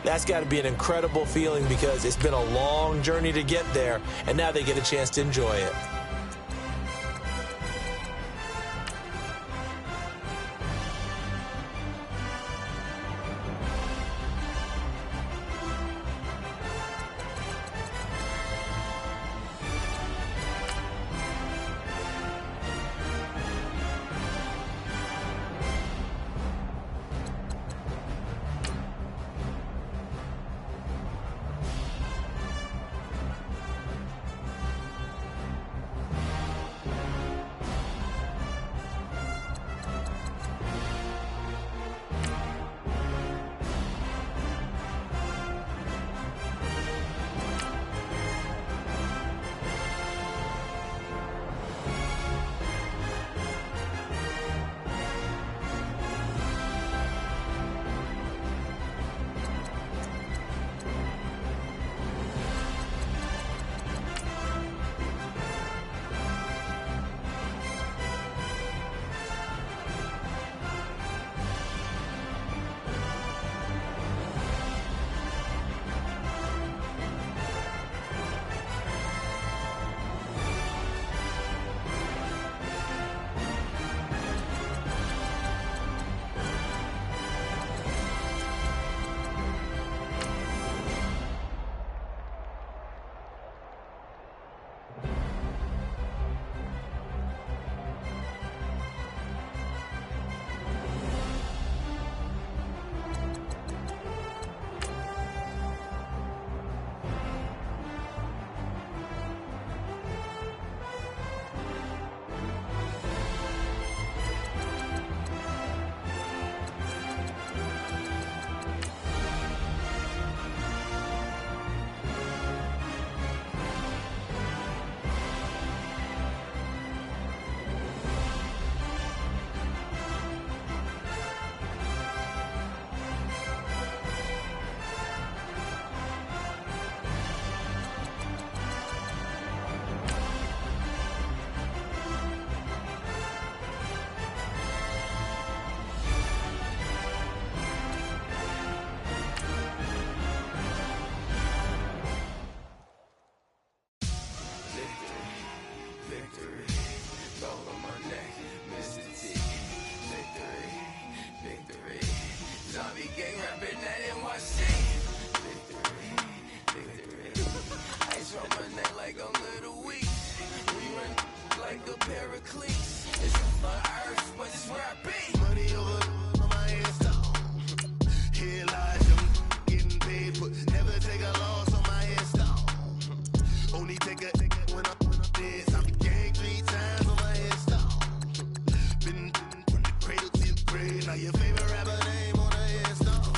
That's got to be an incredible feeling, because it's been a long journey to get there, and now they get a chance to enjoy it. grade. Now your favorite rapper name on the headstone.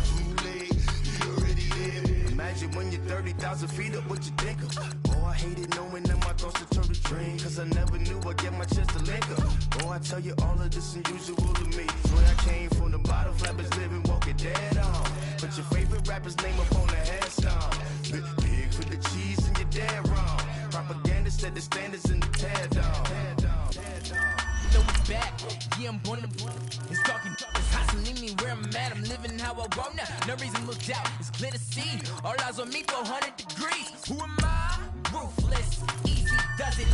Too late, you already there. Imagine when you're 30,000 feet up, what you think of? Oh, I hated knowing that my thoughts would turn to dream, cause I never knew I'd get my chance to link up. Oh, I tell you all of this unusual to me. Swear I came from the bottom, flappers living, walking dead on. But your favorite rapper's name up on the headstone. Big for the cheese and you're dead wrong. Propaganda set the standards in the tear down. Know it's back, yeah, I'm born to it's talking, it's hustling me where I'm at. I'm living how I want now. No reason to look out, it's clear to see. All eyes on me, 400 degrees. Who am I? Ruthless, easy does it.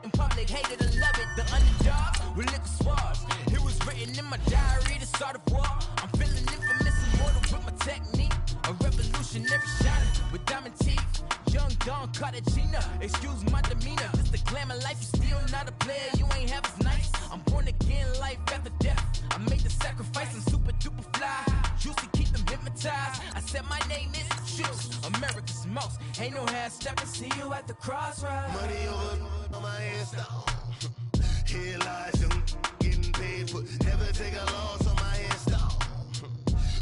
In public, hated and love it. The underdog with liquor swabs. It was written in my diary, the start of war. I'm feeling infamous, immortal with my technique. A revolutionary shot with diamond teeth. Young Don Cartagena, excuse my demeanor. Just the glamour life, you still not a player, you ain't half as nice. I'm born again, life after death. I made the sacrifice, I'm super duper fly. Juicy, keep them hypnotized. I said my name is Juice, America's most. Ain't no half stepping, see you at the crossroads. Money over on my headstone. Here lies young, getting paid, but never take a loss on my headstone.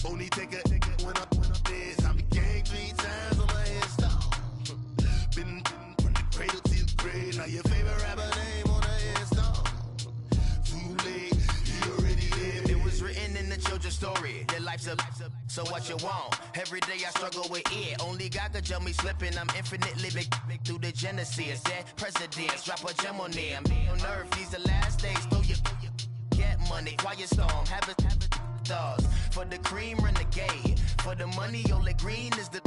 Only take a when I'm dead. I became 3 times on my headstone. Been from the cradle to the grave. Now your favorite rapper name on the headstone. Too late, you already lived. It was written in the children's story. Their life's a so what you want? Every day I struggle with it. Only God could tell me slipping. I'm infinitely big through the genesis. Dead presidents, drop a gem on them. On earth, these the last days. Throw your get money, quiet storm, have it stars. For the cream, renegade. For the money, only green is the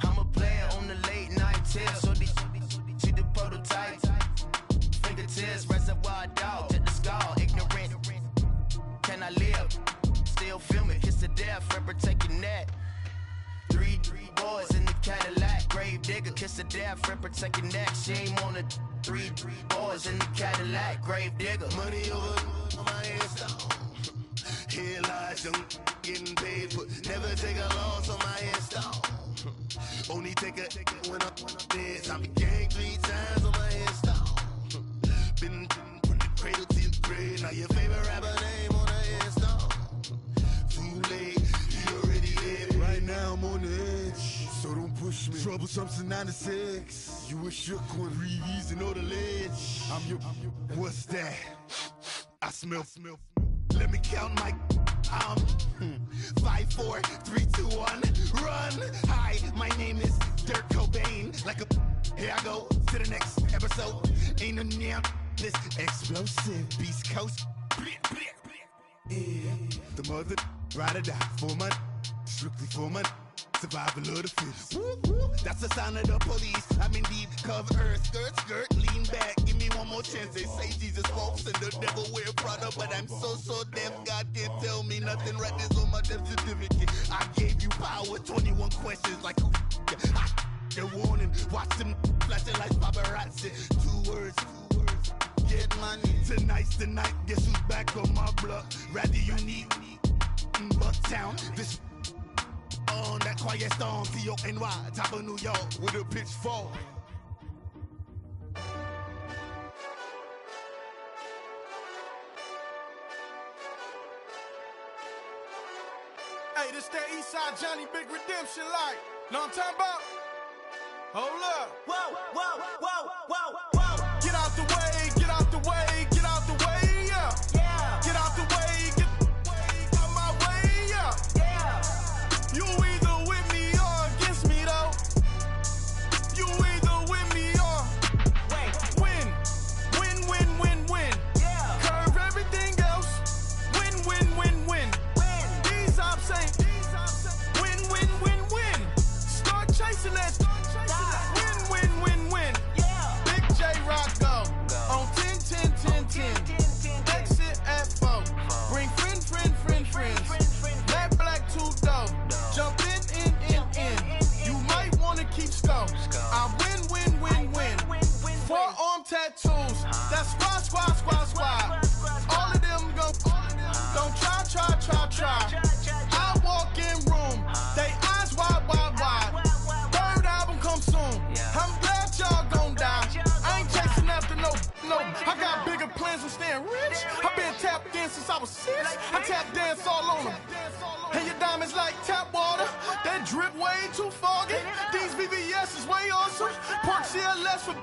I'm a player on the late night tips. So they see the prototype. Fingertips, reservoir dog, to the skull. Ignorant, can I live? Still film it, kiss to death, rep protect your neck. 3 boys in the Cadillac, grave digger, kiss to death, rep protect your neck. Shame on the 3 boys in the Cadillac, grave digger. Money over on my headstone. Here lies young, getting paid, but never take a loss on my headstone. Only take a when I'm dead. I became 3 times on my headstone. Been from the cradle to the grave. Now your favorite rapper name on the headstone. Too late, you already lived. Right now I'm on the edge, so don't push me. Troublesome since 96. You a shook one, Reeves and all the ledge. I'm your. What's that? I smell. Let me count my 5, 4, 3, 2, 1, run. Hi, my name is Dirk Cobain. Like a here I go to the next episode. Ain't no damn this explosive Beast Coast. Yeah. The mother ride or die for money, strictly for money. Survival of the fittest. That's the sound of the police. I'm indeed cover earth, skirt, lean back. Give me one more chance. They say Jesus walks and the devil wear Prada, but I'm so deaf. God can't tell me nothing. Right there's on my death certificate. I gave you power. 21 questions like who? They're warning. Watch them flashing like paparazzi. 2 words. Get money. Tonight's the night. Guess who's back on my block? Rather you need Bucktown. This. On that quiet storm, T-O-N-Y, top of New York, with a pitchfork. Hey, this that Eastside Johnny Big Redemption like. Know what I'm talking about? Hold up. Whoa. Get out the way, get out the way, get out the way, yeah. Get out the way, get out my way, yeah. You either with me or against me, though. You either with me or win. Curve everything else. Win. These ops ain't win. Start chasing that. Win. Big J since I was 6. I tap dance all on them. And your diamonds like tap water. That drip way too foggy. These VVS is way awesome. Pork CLS for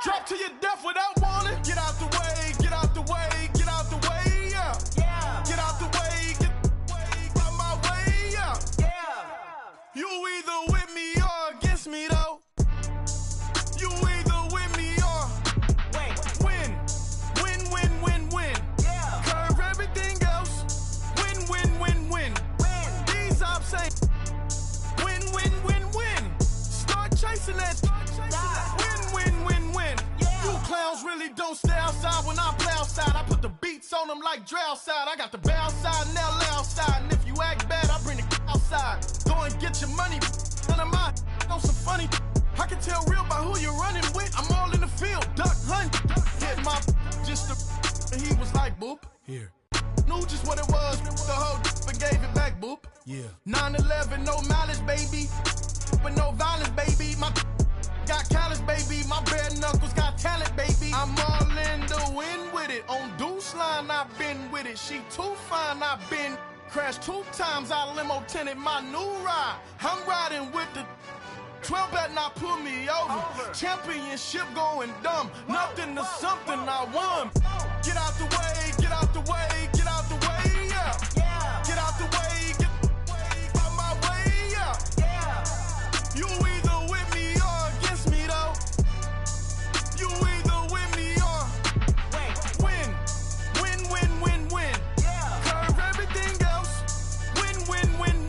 drop to your death without warning. Get out the way, get out the way, get out the way, yeah. Get out the way, get out my way, yeah. You either with me or against me though. You either with me or win. Win. Curve everything else. Win. These ops say win. Start chasing that. Win. You clowns really don't stay outside when I play outside. I put the beats on them like Dre outside. I got the bow side and they'll lay outside. And if you act bad, I bring the outside. Go and get your money. None of my on some funny. I can tell real by who you're running with. I'm all in the field, duck hunt. Hit my just and he was like, boop. Here. Knew just what it was. The whole but gave it back, boop. Yeah. 9/11, no mileage, baby. But no violence, baby. My got callous, baby. My bare knuckles got talent, baby. I'm all in the wind with it. On Deuce line, I've been with it. She too fine, I've been crashed 2 times. I limo tinted my new ride. I'm riding with the 12 better not pull me over. Championship going dumb. Nothing to something I won. Get out the way, get out the way, get out the way, yeah. Get out the way, get out my way, yeah. You either with me or against me though. You either with me or win. Curve everything else.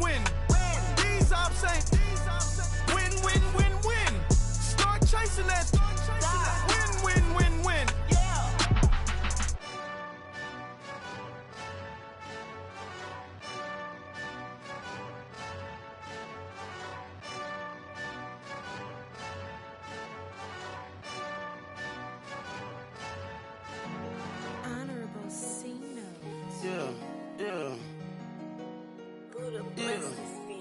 Win. These ops ain't win. Start chasing that. Win. Honorable C-Note. Yeah. Buddha blesses me.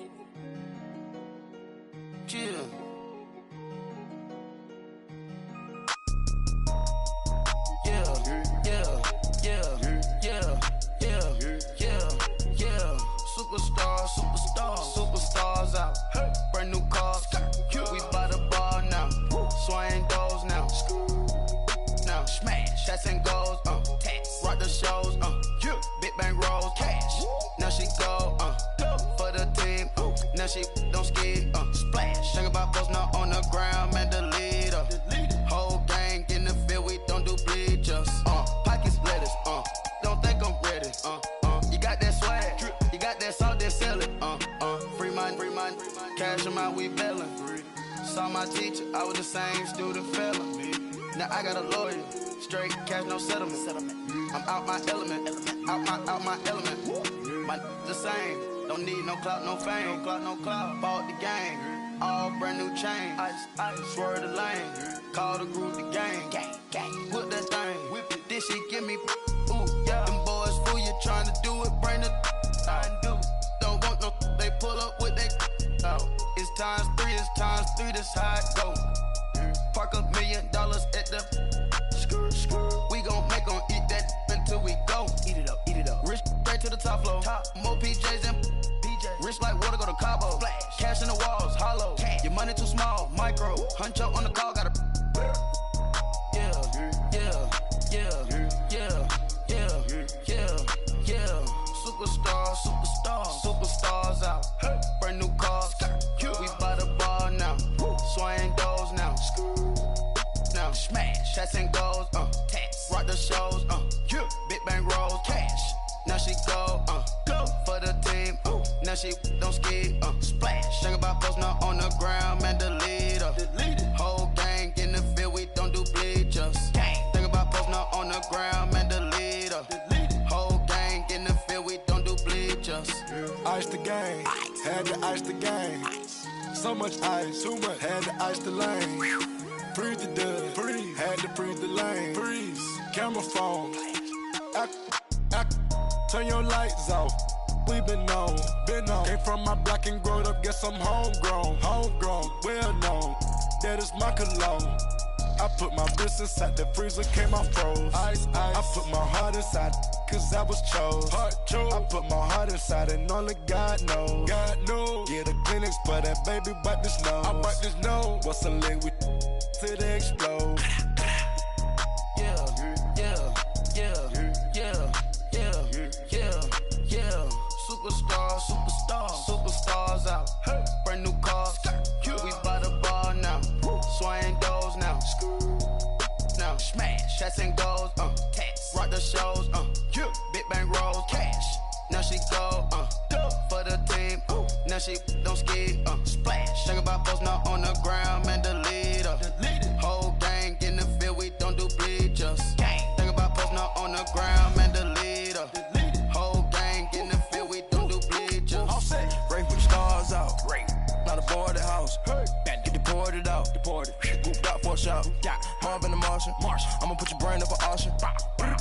Chill. Superstars out. Brand new cars. We by the bar now. Swaying doors now. Now smash. Shots and goals. Rock the shows. Big bang rolls. Cash. Now she go. For the team. Now she don't ski. Splash. Think about post now on the ground. Man, the leader. Whole gang in the field. We don't do bleachers. Pockets lettuce. Don't think I'm ready. You got that swag. You got that salt, then sell it. Free mind. Cash them out, we bailin'. Saw my teacher, I was the same student fella. Now I got a lawyer. Straight cash, no settlement. I'm out my element. Out my element. My the same. Don't need no clout, no fame. No clout. Bought the game. All brand new chain. Ice. Swerve the lane. Call the group the gang. Whip that thing. Whip it. This shit give me. Ooh, yeah. Them boys fool you trying to do it. Bring the. Don't want no. They pull up with they. It's times 3. This how it go. Park $1 million at the. We gon' make 'em eat that until we go. Eat it up. Rich straight to the top floor. More PJs and PJs. Rich like water, go to Cabo. Splash. Cash in the walls, hollow. Cash. Your money too small, micro. Hunch up on the call, gotta. Superstars out. Brand new cars. We by the bar now. Swaying doors now. Now smash. Shots and goals. Rock the shows. Big bang rolls. Cash. Now she go. For the team. Now she don't ski. Splash. Think about post now on the ground. Man, the leader. Whole gang in the field. We don't do bleachers. Think about post now on the ground. Man, the leader. Whole gang in the field. We don't do bleachers. Ice the game. Had to ice the game. So much ice. Too much. Had to ice the lane. Freeze the dud. Freeze. Had to freeze the lane. Freeze. Camera phone. Turn your lights off. We been on. Came from my block and growed up. Guess I'm homegrown. Well known. That is my cologne. I put my wrist inside the freezer. Came out froze. Ice. I put my heart inside. cause I was chose. I put my heart inside and only God knows. Yeah, the clinics, but that baby wipe this nose. I wipe this nose. What's a lick with till they explode? Superstars out. Brand new cars. We by the bar now. Swaying doors now. Now smash. Shots and goals. Tax. Rock the shows. Big bang rolls. Cash. Now she go. For the team. Now she don't ski. Splash. Think about post now on the ground. Man, the leader. Whole gang in the field. We don't do bleachers. Think about post now on the ground. Man, the leader. Whole gang in the field. We don't do bleachers. Race with stars out. Not a boarded house. Get deported out. Group out for a shot. Marvin the Martian. I'ma put your brain up for auction.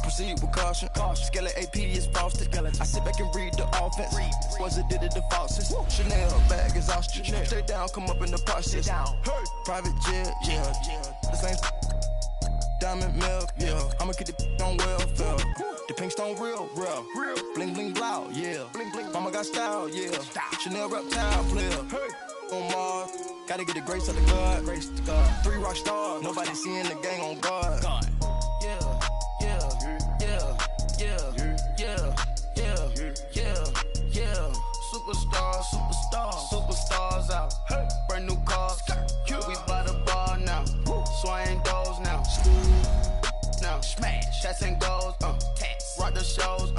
Proceed with caution. Skeleton AP is frosted. I sit back and read the offense. Was it did it the faucets? Chanel bag is ostrich. Stay down, come up in the process. Private jet, yeah. The same diamond milk, yeah. I'ma get the on welfare. The pink stone real. Bling bling blow, yeah. Mama got style, yeah. Chanel reptile player. On Mars, gotta get the grace of the God. 3 rock stars, nobody seeing the gang on guard. Superstars out. Brand new cars. We by the bar now. Swaying doors now. Now smash. Shots and goals. Tax. Rock the shows.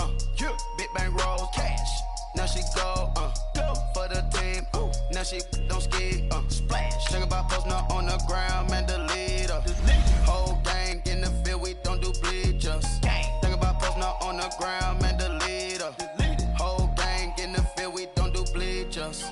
Big bang rolls. Cash. Now she go. For the team. Now she don't ski. Splash. Think about post now on the ground. Man, the leader. Whole gang in the field. We don't do bleachers. Think about post now on the ground. Man, the leader. Whole gang in the field. We don't do bleachers.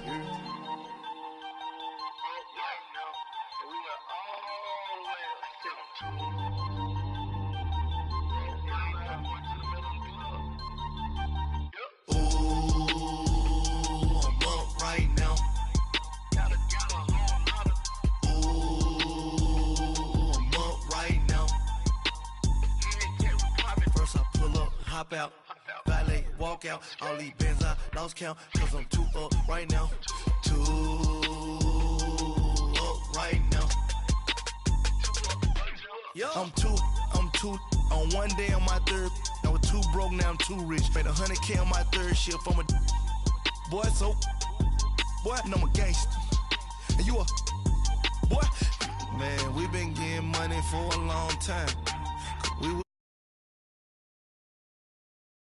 Hop out, valet, walk out. All these bands I lost count, cause I'm too up right now. Too up right now. I'm too on one day on my third. I was too broke, now I'm too rich. Made 100K on my third shift from a boy, so boy, and I'm a gangster. And you a boy, man, we been getting money for a long time.